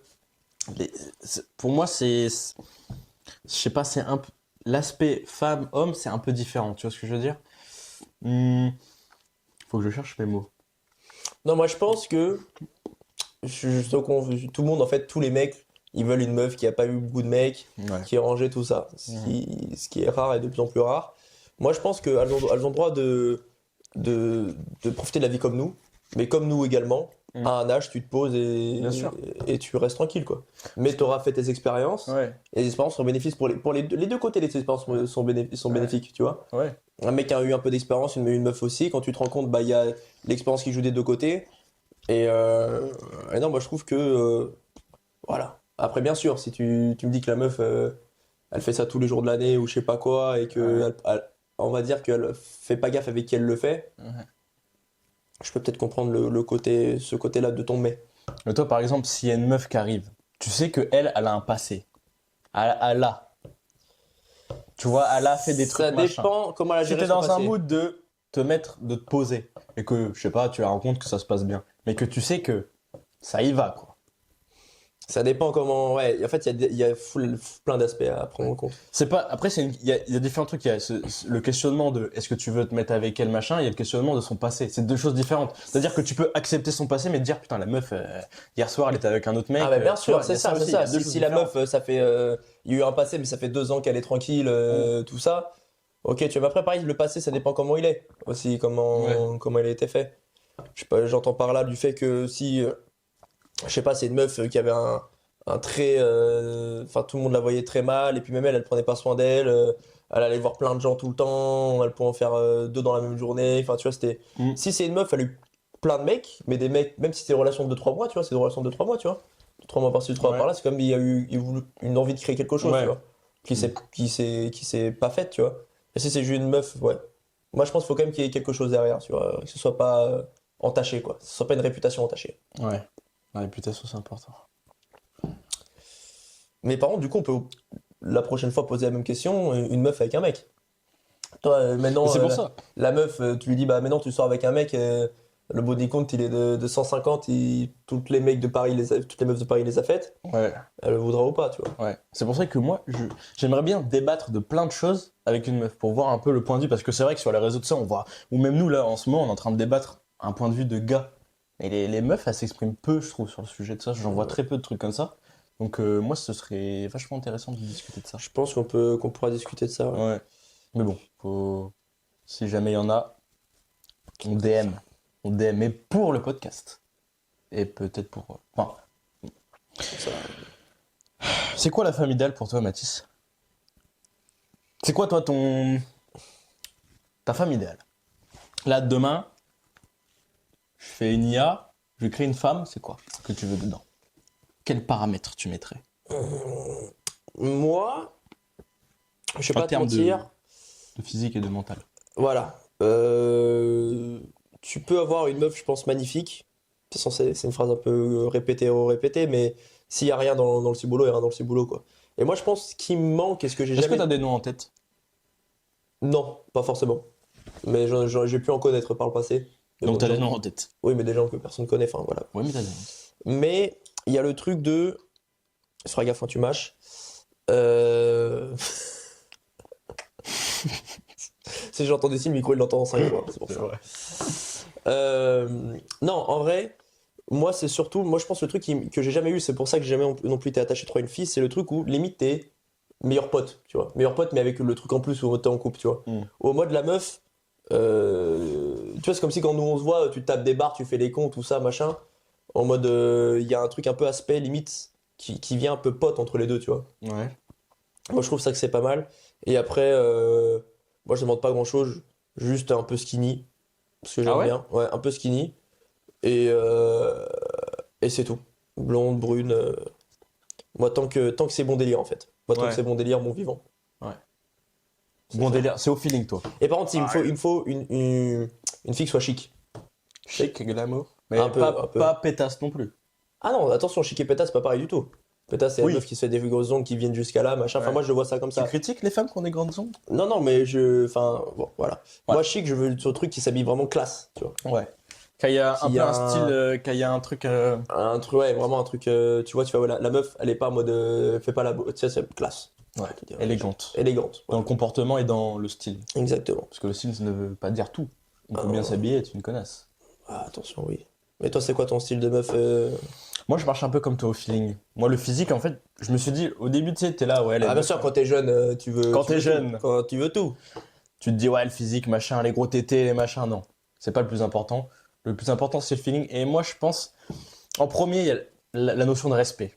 Speaker 1: pour moi, je sais pas, c'est un peu, l'aspect femme-homme, c'est un peu différent. Tu vois ce que je veux dire? Faut que je cherche mes mots.
Speaker 2: Non, moi, je pense que tout le monde, en fait, tous les mecs, ils veulent une meuf qui a pas eu beaucoup de mecs, qui est rangée, tout ça. Ce qui est rare et de plus en plus rare. Moi, je pense qu'elles ont droit de profiter de la vie comme nous, mais comme nous également. À un âge, tu te poses et tu restes tranquille, quoi. Mais tu auras fait tes expériences, et les expériences sont bénéfiques pour les deux côtés. Les expériences sont bénéfiques, tu vois. Un mec qui a eu un peu d'expérience, une meuf aussi, quand tu te rends compte, bah il y a l'expérience qui joue des deux côtés. Et non, moi je trouve que voilà. Après, bien sûr, si tu me dis que la meuf elle fait ça tous les jours de l'année ou je sais pas quoi, et que on va dire qu'elle fait pas gaffe avec qui elle le fait, je peux peut-être comprendre ce côté-là de ton mais.
Speaker 1: Mais toi, par exemple, s'il y a une meuf qui arrive, tu sais que elle a un passé. Elle a. Tu vois, elle a fait des trucs.
Speaker 2: Ça dépend comment elle a
Speaker 1: Si
Speaker 2: géré
Speaker 1: t'es
Speaker 2: son
Speaker 1: dans un
Speaker 2: passé.
Speaker 1: mood de te mettre, de te poser, et que, je sais pas, tu la rencontres, que ça se passe bien, mais que tu sais que ça y va, quoi.
Speaker 2: Ça dépend comment. Ouais, en fait, il y a plein d'aspects à prendre en compte.
Speaker 1: C'est pas. Après, il y a différents trucs. Il y a le questionnement de est-ce que tu veux te mettre avec elle, machin. Il y a le questionnement de son passé. C'est deux choses différentes. C'est-à-dire que tu peux accepter son passé, mais te dire putain, la meuf, hier soir, elle était avec un autre mec.
Speaker 2: Ah, bah, bien
Speaker 1: tu
Speaker 2: sûr,
Speaker 1: vois,
Speaker 2: c'est
Speaker 1: il y a
Speaker 2: ça, c'est
Speaker 1: aussi, il y a
Speaker 2: ça.
Speaker 1: deux
Speaker 2: Si,
Speaker 1: choses
Speaker 2: si la
Speaker 1: différentes.
Speaker 2: meuf, ça fait. Il y a eu un passé, mais ça fait 2 ans qu'elle est tranquille, tout ça. Ok, tu vois, mais après, pareil, le passé, ça dépend comment il est. Aussi, comment il a été fait. Je sais pas, j'entends par là du fait que si. Je sais pas, c'est une meuf qui avait un trait. Enfin, tout le monde la voyait très mal, et puis même elle, elle prenait pas soin d'elle. Elle allait voir plein de gens tout le temps, elle pouvait en faire 2 dans la même journée. Enfin, tu vois, c'était. Si c'est une meuf, elle a eu plein de mecs, mais des mecs, même si c'est une relation de 2-3 mois, tu vois, c'est une relation de 3 mois, tu vois. 3 mois par-ci, 3 mois par-là, c'est comme il y a eu une envie de créer quelque chose,
Speaker 1: Ouais.
Speaker 2: tu vois, qui s'est pas faite, tu vois. Et si c'est juste une meuf, ouais. Moi, je pense qu'il faut quand même qu'il y ait quelque chose derrière, tu vois, que ce soit pas entaché, quoi. Que ce soit pas une réputation entachée.
Speaker 1: Ouais. La réputation, c'est important.
Speaker 2: Mais par contre, du coup, on peut la prochaine fois poser la même question, une meuf avec un mec. Toi, maintenant,
Speaker 1: Mais c'est pour ça.
Speaker 2: la meuf, tu lui dis, bah maintenant tu sors avec un mec, le body count il est de 150, toutes les meufs de Paris les a faites,
Speaker 1: Ouais.
Speaker 2: elle le voudra ou pas, tu vois.
Speaker 1: Ouais. C'est pour ça que moi, j'aimerais bien débattre de plein de choses avec une meuf pour voir un peu le point de vue. Parce que c'est vrai que sur les réseaux de ça, on voit. Ou même nous, là, en ce moment, on est en train de débattre un point de vue de gars. Et les meufs, elles s'expriment peu, je trouve, sur le sujet de ça. J'en vois très peu de trucs comme ça. Donc, moi, ce serait vachement intéressant de discuter de ça.
Speaker 2: Je pense qu'on pourra discuter de ça. Ouais.
Speaker 1: Ouais. Mais bon, si jamais il y en a, on DM. On DM, mais pour le podcast. Et peut-être pour. Enfin.
Speaker 2: Ça-
Speaker 1: C'est quoi la femme idéale pour toi, Mathis? C'est quoi, toi, ta femme idéale? Là, demain, je fais une IA, je crée une femme, c'est quoi que tu veux dedans? Quels paramètres tu mettrais?
Speaker 2: Moi, je vais
Speaker 1: En
Speaker 2: pas te
Speaker 1: termes
Speaker 2: mentir,
Speaker 1: de physique et de mental.
Speaker 2: voilà. Tu peux avoir une meuf, je pense, magnifique. De toute façon, c'est une phrase un peu répétée, mais s'il y a rien dans le ciboulot, il y a rien dans le ciboulot, quoi. Et moi, je pense ce qui me manque, et ce que j'ai
Speaker 1: Est-ce que
Speaker 2: jamais.
Speaker 1: t'as des noms en tête?
Speaker 2: Non, pas forcément. Mais j'ai pu en connaître par le passé.
Speaker 1: Donc t'as des
Speaker 2: gens-
Speaker 1: noms en tête.
Speaker 2: Oui, mais des gens que personne ne connaît, enfin voilà.
Speaker 1: Ouais, mais t'as des noms.
Speaker 2: Mais il y a le truc de. Feras gaffe quand tu mâches. Euh... Si j'entends des signes, le micro il l'entend en 5 fois, c'est pour ça. Non, en vrai, moi c'est surtout. Moi je pense que le truc que j'ai jamais eu, c'est pour ça que j'ai jamais non plus été attaché trop à une fille, c'est le truc où limite t'es meilleur pote, tu vois. Meilleur pote, mais avec le truc en plus où t'es en couple, tu vois. Au mode la meuf. Tu vois, c'est comme si quand nous on se voit, tu tapes des barres, tu fais les cons, tout ça, machin. En mode, il y a un truc un peu aspect limite qui vient un peu pote entre les deux, tu vois.
Speaker 1: Ouais.
Speaker 2: Moi, je trouve ça que c'est pas mal. Et après, moi, je demande pas grand-chose, juste un peu skinny, parce que j'aime
Speaker 1: Ah ouais
Speaker 2: bien. Ouais, un peu skinny. Et c'est tout. Blonde, brune. Moi, tant que c'est bon délire, en fait. Moi, tant
Speaker 1: Ouais.
Speaker 2: que c'est bon délire, bon vivant.
Speaker 1: Ouais.
Speaker 2: C'est
Speaker 1: Bon
Speaker 2: ça.
Speaker 1: délire, c'est au feeling, toi.
Speaker 2: Et par contre, il me faut une fille qui soit chic.
Speaker 1: Chic, glamour. Mais
Speaker 2: Un peu.
Speaker 1: pas pétasse non plus.
Speaker 2: Ah non, attention, chic et pétasse, c'est pas pareil du tout. Pétasse, c'est la
Speaker 1: Oui.
Speaker 2: meuf qui se fait des grosses ongles qui viennent jusqu'à là, machin. Enfin,
Speaker 1: Ouais.
Speaker 2: moi, je le vois ça comme
Speaker 1: Tu
Speaker 2: ça.
Speaker 1: critiques les femmes qui ont des grandes ongles?
Speaker 2: Non, mais enfin, bon, voilà.
Speaker 1: Ouais.
Speaker 2: Moi, chic, je veux ce truc qui s'habille vraiment classe, tu vois.
Speaker 1: Ouais. Quand il y a un
Speaker 2: Qu'il y
Speaker 1: peu
Speaker 2: a
Speaker 1: un style, quand il y a un truc.
Speaker 2: Un truc, ouais, vraiment un truc, tu vois, la meuf, elle est pas en mode, fais pas la, tu sais, c'est classe.
Speaker 1: Ouais,
Speaker 2: Je veux dire,
Speaker 1: élégante.
Speaker 2: Élégante,
Speaker 1: Dans
Speaker 2: ouais.
Speaker 1: le comportement et dans le style.
Speaker 2: Exactement.
Speaker 1: Parce que le style ne veut pas dire tout. On
Speaker 2: Ah
Speaker 1: peut bien
Speaker 2: non.
Speaker 1: s'habiller, être une connasse.
Speaker 2: Ah, attention, oui. Mais toi, c'est quoi ton style de meuf
Speaker 1: Moi, je marche un peu comme toi au feeling. Moi, le physique, en fait, je me suis dit, au début, tu sais, t'es là, ouais,
Speaker 2: Ah, bien sûr, quand t'es jeune, tu veux.
Speaker 1: Quand
Speaker 2: tu
Speaker 1: t'es
Speaker 2: veux
Speaker 1: jeune.
Speaker 2: tout. Quand tu veux tout.
Speaker 1: tu te dis, ouais, le physique, machin, les gros tétés, les machins, non. C'est pas le plus important. Le plus important, c'est le feeling. Et moi, je pense, en premier, il y a la notion de respect.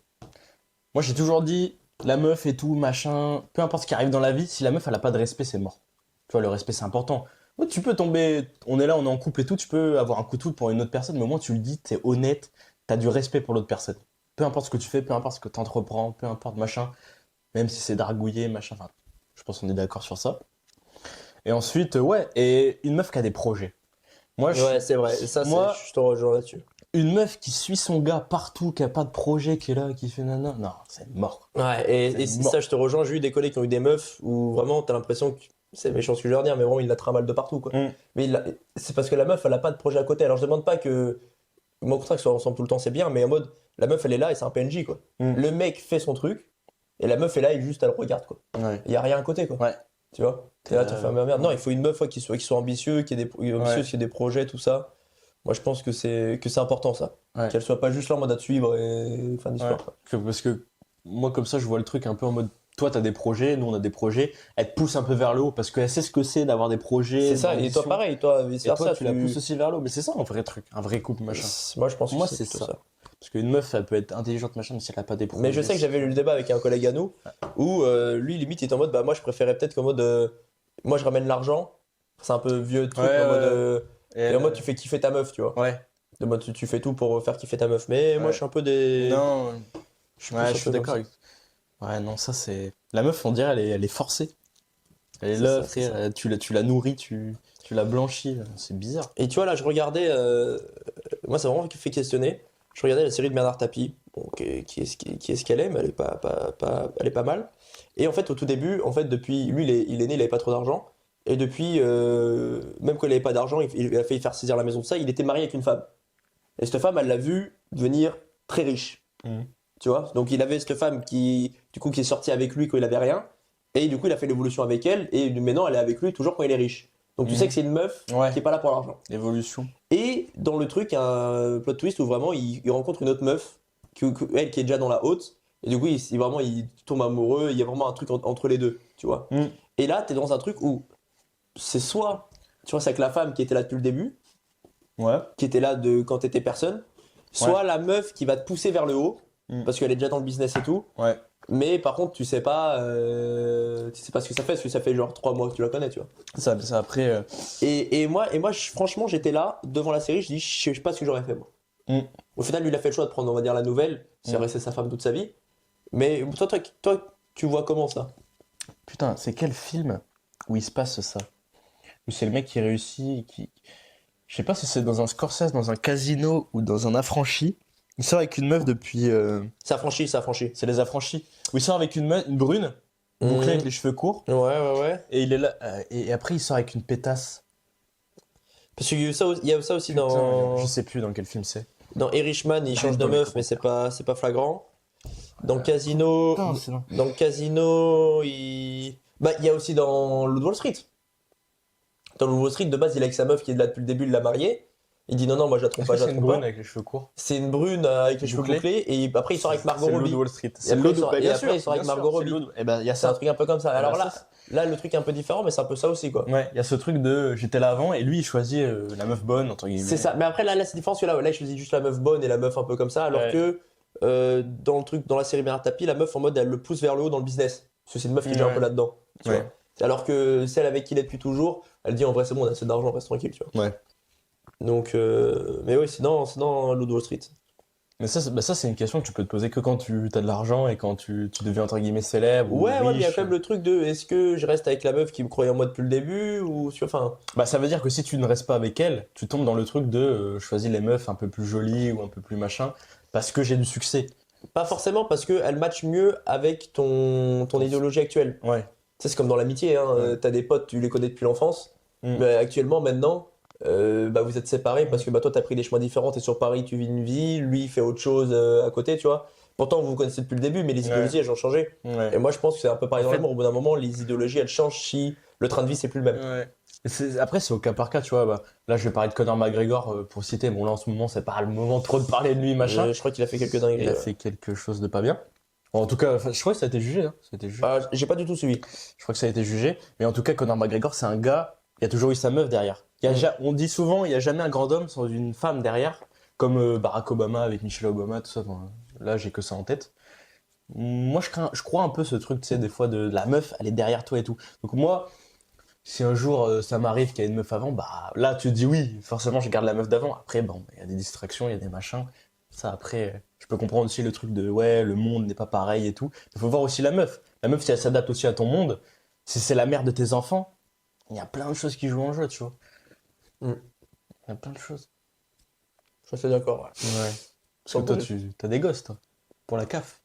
Speaker 1: Moi, j'ai toujours dit, la meuf et tout, machin, peu importe ce qui arrive dans la vie, si la meuf, elle a pas de respect, c'est mort. Tu vois, le respect, c'est important. Ouais, tu peux tomber, on est là, on est en couple et tout, tu peux avoir un coup de foudre pour une autre personne, mais au moins, tu le dis, t'es honnête, t'as du respect pour l'autre personne. Peu importe ce que tu fais, peu importe ce que t'entreprends, peu importe machin, même si c'est dragouillé, machin, enfin, je pense qu'on est d'accord sur ça. Et ensuite, ouais, et une meuf qui a des projets. Moi,
Speaker 2: Ouais, c'est vrai. Ça,
Speaker 1: Moi-
Speaker 2: je te rejoins là-dessus.
Speaker 1: une meuf qui suit son gars partout, qui a pas de projet, qui est là, qui fait nana, non, c'est mort.
Speaker 2: Ouais, et
Speaker 1: C'est mort.
Speaker 2: ça, je te rejoins. J'ai eu des collègues qui ont eu des meufs où vraiment, t'as l'impression que c'est méchant ce que je veux dire, mais vraiment, il la trimballe de partout, quoi.
Speaker 1: Mm.
Speaker 2: Mais c'est parce que la meuf, elle a pas de projet à côté. Alors, je demande pas que. Moi, au contraire, que soit ensemble tout le temps, c'est bien, mais en mode, la meuf, elle est là et c'est un PNJ, quoi.
Speaker 1: Mm.
Speaker 2: Le mec fait son truc, et la meuf est là et juste, elle regarde, quoi.
Speaker 1: Ouais.
Speaker 2: Il y a rien à côté, quoi.
Speaker 1: Ouais.
Speaker 2: Tu vois? T'es là, tu fais merde. Non, il faut une meuf ouais, qui soit ambitieux, qui ait ambitieuse, qui ait des projets, tout ça. Moi, je pense que c'est important, ça.
Speaker 1: Ouais.
Speaker 2: Qu'elle soit pas juste là en mode à te suivre et fin d'histoire,
Speaker 1: Ouais.
Speaker 2: quoi.
Speaker 1: Parce que moi, comme ça, je vois le truc un peu en mode toi, t'as des projets, nous, on a des projets. Elle te pousse un peu vers le haut parce qu'elle sait ce que c'est d'avoir des projets.
Speaker 2: C'est ça, et toi, pareil, toi, vice
Speaker 1: Et toi,
Speaker 2: versa,
Speaker 1: tu la pousses aussi vers le haut. Mais c'est ça, un vrai truc, un vrai couple, machin.
Speaker 2: Moi, je pense
Speaker 1: Moi,
Speaker 2: que
Speaker 1: c'est
Speaker 2: plutôt
Speaker 1: ça. Parce qu'une meuf, elle peut être intelligente, machin, mais si elle a pas des projets.
Speaker 2: Mais je sais que j'avais eu le débat avec un collègue à nous où lui, limite, il était en mode bah, moi, je préférais peut-être qu'en mode moi, je ramène l'argent. C'est un peu vieux truc,
Speaker 1: Ouais,
Speaker 2: en mode,
Speaker 1: ouais.
Speaker 2: et en mode, tu fais kiffer ta meuf, tu vois.
Speaker 1: Ouais.
Speaker 2: De mode, tu fais tout pour faire kiffer ta meuf. Mais moi,
Speaker 1: Ouais.
Speaker 2: je suis un peu des.
Speaker 1: Non,
Speaker 2: Je suis
Speaker 1: ouais,
Speaker 2: plus
Speaker 1: je
Speaker 2: un
Speaker 1: suis
Speaker 2: peu
Speaker 1: d'accord
Speaker 2: comme
Speaker 1: avec. Ouais, non, ça c'est. La meuf, on dirait, elle est forcée. Elle est
Speaker 2: C'est
Speaker 1: là,
Speaker 2: ça, c'est
Speaker 1: frère. Tu la nourris, tu la blanchis. C'est bizarre.
Speaker 2: ça. Et tu vois, là, je regardais. Moi, ça m'a vraiment fait questionner. Je regardais la série de Bernard Tapie. Bon, qui est-ce qu'elle est, mais elle est elle est pas mal. Et en fait, au tout début, en fait, depuis. Lui, il est né, il avait pas trop d'argent. Et depuis, même quand il avait pas d'argent, il a failli faire saisir la maison de ça. Il était marié avec une femme. Et cette femme, elle l'a vu devenir très riche.
Speaker 1: Mhm.
Speaker 2: Tu vois? Donc il avait cette femme qui est sortie avec lui quand il avait rien. Et du coup, il a fait l'évolution avec elle. Et maintenant, elle est avec lui toujours quand il est riche. Donc tu sais que c'est une meuf
Speaker 1: Ouais.
Speaker 2: qui est pas là pour l'argent.
Speaker 1: Évolution.
Speaker 2: Et dans le truc, il y a un plot twist où vraiment il rencontre une autre meuf, elle qui est déjà dans la haute. Et du coup, vraiment, il tombe amoureux. Il y a vraiment un truc entre les deux. Tu vois?
Speaker 1: Mm.
Speaker 2: Et là, tu es dans un truc où c'est soit, tu vois, c'est avec la femme qui était là depuis le début,
Speaker 1: Ouais.
Speaker 2: qui était là quand t'étais personne, soit la meuf qui va te pousser vers le haut, parce qu'elle est déjà dans le business et tout,
Speaker 1: Ouais.
Speaker 2: mais par contre tu sais pas ce que ça fait, parce que ça fait genre 3 mois que tu la connais, tu vois.
Speaker 1: Ça après.
Speaker 2: Et moi franchement, j'étais là, devant la série, je dis, je sais pas ce que j'aurais fait, moi.
Speaker 1: Mm.
Speaker 2: Au final, lui, il a fait le choix de prendre, on va dire, la nouvelle, c'est resté sa femme toute sa vie, mais toi, tu vois comment ça?
Speaker 1: Putain, c'est quel film où il se passe ça? Où c'est le mec qui réussit, je sais pas si c'est dans un Scorsese, dans un casino ou dans un affranchi. Il sort avec une meuf depuis.
Speaker 2: Ça franchit.
Speaker 1: C'est les affranchis. Où il sort avec une brune, bouclée avec les cheveux courts.
Speaker 2: Ouais.
Speaker 1: Et il est là. Et après, il sort avec une pétasse.
Speaker 2: Parce qu'il y a ça aussi
Speaker 1: Putain,
Speaker 2: dans.
Speaker 1: je sais plus dans quel film c'est.
Speaker 2: Dans Irishman, il change de
Speaker 1: dans les
Speaker 2: meuf, mais c'est pas flagrant. Dans le Casino,
Speaker 1: Putain, c'est long.
Speaker 2: dans le Casino, il y a aussi dans le Wall Street. Dans le Wall Street, de base, il est avec sa meuf qui est là depuis le début, il l'a mariée. Il dit non, moi je la trompe
Speaker 1: Est-ce
Speaker 2: pas,
Speaker 1: que
Speaker 2: je
Speaker 1: c'est
Speaker 2: la
Speaker 1: une
Speaker 2: trompe
Speaker 1: brune
Speaker 2: pas.
Speaker 1: avec les cheveux courts?
Speaker 2: C'est une brune avec les cheveux bouclés, et après il sort avec Margot
Speaker 1: C'est le
Speaker 2: Robbie.
Speaker 1: loup de Wall Street.
Speaker 2: Et après, il sort avec
Speaker 1: bien
Speaker 2: Margot
Speaker 1: sûr,
Speaker 2: Robbie.
Speaker 1: c'est le loup de- Eh ben, il y a
Speaker 2: C'est un
Speaker 1: ça.
Speaker 2: truc un peu comme ça.
Speaker 1: Ah
Speaker 2: Alors
Speaker 1: bah,
Speaker 2: là,
Speaker 1: ça,
Speaker 2: là, le truc est un peu différent, mais c'est un peu ça aussi, quoi.
Speaker 1: Ouais, il y a ce truc de j'étais là avant et lui il choisit la meuf bonne entre guillemets.
Speaker 2: C'est ça. Mais après, là c'est différent, parce que là, il choisit juste la meuf bonne et la meuf un peu comme ça, alors
Speaker 1: Ouais.
Speaker 2: que dans la série Bernard Tapie, la meuf en mode elle le pousse vers le haut dans le business. Parce que c'est une meuf qui est déjà un
Speaker 1: Ouais.
Speaker 2: peu là-dedans. Tu
Speaker 1: Ouais.
Speaker 2: vois. Alors que celle avec qui il est depuis toujours, elle dit en vrai c'est bon, on a assez d'argent, reste tranquille, tu vois.
Speaker 1: Ouais.
Speaker 2: Donc, mais oui, c'est dans Loup de Wall Street.
Speaker 1: Mais ça c'est une question que tu peux te poser que quand tu as de l'argent et quand tu deviens entre guillemets célèbre ou
Speaker 2: Ouais, mais il y a
Speaker 1: riche.
Speaker 2: quand même le truc de est-ce que je reste avec la meuf qui me croyait en moi depuis le début ou tu vois, enfin.
Speaker 1: Bah ça veut dire que si tu ne restes pas avec elle, tu tombes dans le truc de je choisis les meufs un peu plus jolies ou un peu plus machin parce que j'ai du succès.
Speaker 2: Pas forcément parce qu'elle match mieux avec ton idéologie actuelle.
Speaker 1: Ouais.
Speaker 2: Tu sais, c'est comme dans l'amitié, hein.
Speaker 1: Ouais.
Speaker 2: T'as des potes, tu les connais depuis l'enfance,
Speaker 1: Mm.
Speaker 2: mais actuellement, maintenant, vous êtes séparés parce que toi, t'as pris des chemins différents, t'es sur Paris, tu vis une vie, lui, il fait autre chose à côté, tu vois. Pourtant, vous vous connaissez depuis le début, mais les
Speaker 1: Ouais.
Speaker 2: idéologies, elles ont changé.
Speaker 1: Ouais.
Speaker 2: Et moi, je pense que c'est un peu pareil
Speaker 1: En
Speaker 2: dans
Speaker 1: fait-
Speaker 2: l'amour. Au bout d'un moment, les idéologies, elles changent si le train de vie, c'est plus le même.
Speaker 1: Ouais. Et après, c'est au cas par cas, tu vois. Bah, là, je vais parler de Conor McGregor pour citer. Bon, là, en ce moment, c'est pas le moment trop de parler de lui, machin.
Speaker 2: Je crois qu'il a fait quelques dingueries.
Speaker 1: Il a
Speaker 2: ouais.
Speaker 1: fait quelque chose de pas bien. Bon, en tout cas, je crois que ça a été jugé. Hein. Ça a été jugé.
Speaker 2: Ah, j'ai pas du tout suivi.
Speaker 1: Je crois que ça a été jugé. Mais en tout cas, Conor McGregor, c'est un gars. Il y a toujours eu sa meuf derrière. On dit souvent, il n'y a jamais un grand homme sans une femme derrière. Comme Barack Obama avec Michelle Obama, tout ça. Enfin, là, j'ai que ça en tête. Moi, je crois un peu ce truc, tu sais, des fois, de la meuf, elle est derrière toi et tout. Donc, moi, si un jour ça m'arrive qu'il y a une meuf avant, bah là, tu te dis oui, forcément, je garde la meuf d'avant. Après, bon, il y a des distractions, il y a des machins. Ça, après, je peux comprendre aussi le truc de ouais, le monde n'est pas pareil et tout. Il faut voir aussi la meuf. La meuf, si elle s'adapte aussi à ton monde, si c'est la mère de tes enfants, il y a plein de choses qui jouent en jeu, tu vois.
Speaker 2: Mm.
Speaker 1: Il y a plein de choses.
Speaker 2: Je suis assez d'accord. Ouais.
Speaker 1: Ouais. Parce que toi, tu as des gosses, toi, pour la CAF.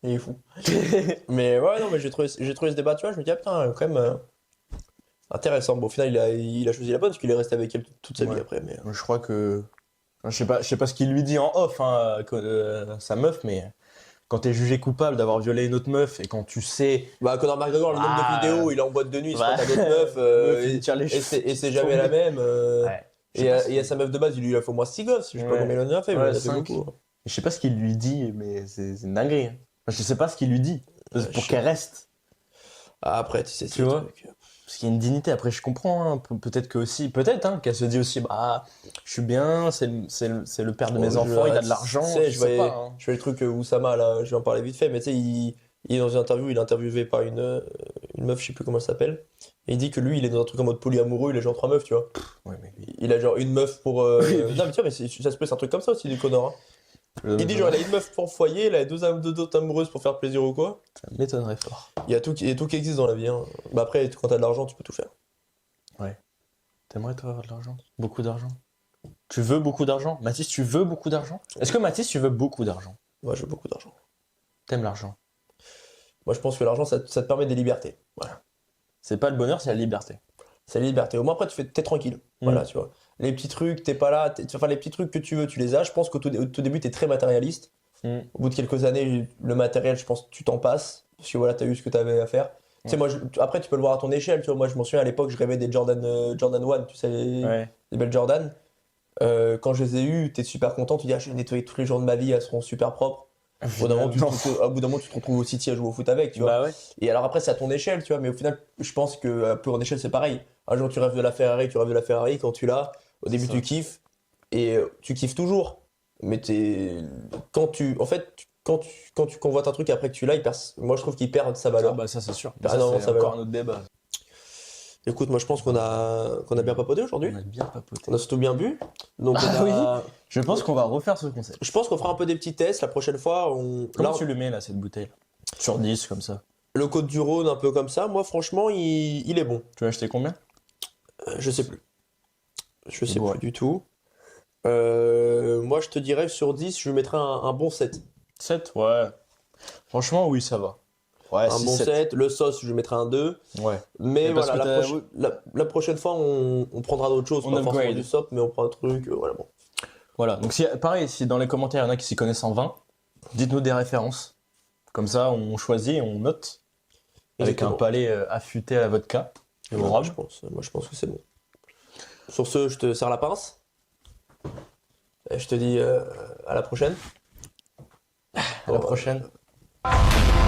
Speaker 2: Il est fou. Mais ouais, non, mais j'ai trouvé ce débat, tu vois, je me dis, ah putain, quand même intéressant. Bon, au final, il a choisi la bonne parce qu'il est resté avec elle toute sa vie
Speaker 1: Ouais.
Speaker 2: après. Mais...
Speaker 1: Je crois que. Je sais pas ce qu'il lui dit en off, hein, sa meuf, mais quand t'es jugé coupable d'avoir violé une autre meuf et quand tu sais.
Speaker 2: Bah, Conor McGregor, le nombre de vidéos, il est en boîte de nuit, il se
Speaker 1: Ouais.
Speaker 2: prend à d'autres meufs,
Speaker 1: Meuf, il tire les cheveux.
Speaker 2: et c'est jamais la même.
Speaker 1: Ouais.
Speaker 2: Et à sa meuf de base, il lui a fait au moins 6 gosses. Je sais pas
Speaker 1: Ouais.
Speaker 2: combien il en a fait, mais
Speaker 1: Ouais,
Speaker 2: il en a fait
Speaker 1: 5.
Speaker 2: beaucoup.
Speaker 1: Je sais pas ce qu'il lui dit, mais c'est une dinguerie. Hein. Enfin, je sais pas ce qu'il lui dit pour qu'elle reste.
Speaker 2: Ah, après, tu sais,
Speaker 1: Tu vois. Parce qu'il y a une dignité. Après, je comprends. Hein. Peut-être que aussi, peut-être hein, qu'elle se dit aussi, bah, je suis bien, c'est le père de mes enfants, il a de l'argent.
Speaker 2: Tu sais,
Speaker 1: je sais pas. Hein.
Speaker 2: je fais le truc Oussama, là, je vais en parler vite fait, mais tu sais, il est dans une interview, il est interviewé par une meuf, je sais plus comment elle s'appelle, et il dit que lui, il est dans un truc en mode polyamoureux, il a genre 3 meufs, tu vois.
Speaker 1: Ouais, mais
Speaker 2: Il a genre une meuf pour.
Speaker 1: Oui.
Speaker 2: Non, mais tu vois, mais ça se peut, c'est un truc comme ça aussi, du Connor. Hein. Il dit genre, il a une meuf pour foyer, il a deux autres amoureuses pour faire plaisir ou quoi.
Speaker 1: Ça m'étonnerait fort.
Speaker 2: Il y a tout qui existe dans la vie. Hein. Bah après, quand t'as de l'argent, tu peux tout faire.
Speaker 1: T'aimerais toi avoir de l'argent? Beaucoup d'argent? Tu veux beaucoup d'argent? Mathis, tu veux beaucoup d'argent? Est-ce que Mathis, tu veux beaucoup d'argent?
Speaker 2: Moi, je veux beaucoup d'argent.
Speaker 1: T'aimes l'argent?
Speaker 2: Moi, je pense que l'argent, ça te permet des libertés. Voilà.
Speaker 1: C'est pas le bonheur, c'est la liberté.
Speaker 2: C'est la liberté. Au moins, après, t'es tranquille. Voilà, tu vois. Les petits trucs, t'es pas là. Enfin, les petits trucs que tu veux, tu les as. Je pense qu'au tout début, t'es très matérialiste.
Speaker 1: Mm.
Speaker 2: Au bout de quelques années, le matériel, je pense, tu t'en passes. Parce que voilà, t'as eu ce que t'avais à faire. Tu sais, moi, après, tu peux le voir à ton échelle. Tu vois, moi, je m'en souviens à l'époque, je rêvais des Jordan 1, tu sais, les belles Jordan. Quand je les ai eues, t'es super content. Tu dis, ah, je vais nettoyer tous les jours de ma vie, elles seront super propres. Au bout d'un moment, tu te retrouves au City à jouer au foot avec, tu vois.
Speaker 1: Bah ouais.
Speaker 2: Et alors après, c'est à ton échelle, tu vois. Mais au final, je pense que plus en échelle, c'est pareil. Un jour, tu rêves de la Ferrari, quand tu l'as. Au début, tu kiffes. Et tu kiffes toujours. Mais quand tu convoites un truc après que tu l'as, moi, je trouve qu'il perd sa valeur.
Speaker 1: Ah bah ça, c'est sûr.
Speaker 2: Ah
Speaker 1: Ça,
Speaker 2: non,
Speaker 1: c'est
Speaker 2: ça va.
Speaker 1: encore un autre débat.
Speaker 2: Écoute, moi, je pense qu'on a bien papoté aujourd'hui.
Speaker 1: On a bien papoté.
Speaker 2: On a surtout bien bu. Donc,
Speaker 1: Ah
Speaker 2: on a-
Speaker 1: Je pense qu'on va refaire ce concept.
Speaker 2: je pense qu'on fera un peu des petits tests la prochaine fois.
Speaker 1: Comment
Speaker 2: Là,
Speaker 1: tu le mets là, cette bouteille? Sur 10, comme ça.
Speaker 2: le Côte du Rhône, un peu comme ça. Moi, franchement, il est bon.
Speaker 1: Tu vas acheter combien?
Speaker 2: Je sais plus. Je sais
Speaker 1: Ouais.
Speaker 2: plus du tout. Moi, je te dirais sur 10, je lui mettrais un bon 7.
Speaker 1: 7? Ouais. Franchement, oui, ça va. Ouais,
Speaker 2: Un
Speaker 1: 6,
Speaker 2: bon
Speaker 1: 7.
Speaker 2: 7. Le sauce, je lui mettrais un 2.
Speaker 1: Ouais.
Speaker 2: Mais
Speaker 1: Mais parce
Speaker 2: voilà,
Speaker 1: que
Speaker 2: la prochaine fois, on prendra d'autres choses.
Speaker 1: On
Speaker 2: Pas forcément
Speaker 1: upgrade.
Speaker 2: du SOP, mais on prend un truc. Voilà, bon.
Speaker 1: Voilà. Donc, pareil, si dans les commentaires, il y en a qui s'y connaissent en vin, dites-nous des références. Comme ça, on choisit et on note. Avec un
Speaker 2: Exactement.
Speaker 1: palais affûté à la vodka et au
Speaker 2: Ouais,
Speaker 1: rhum.
Speaker 2: moi, je pense que c'est bon. Sur ce, je te serre la pince. Et je te dis à la prochaine.
Speaker 1: À la prochaine.
Speaker 2: prochaine.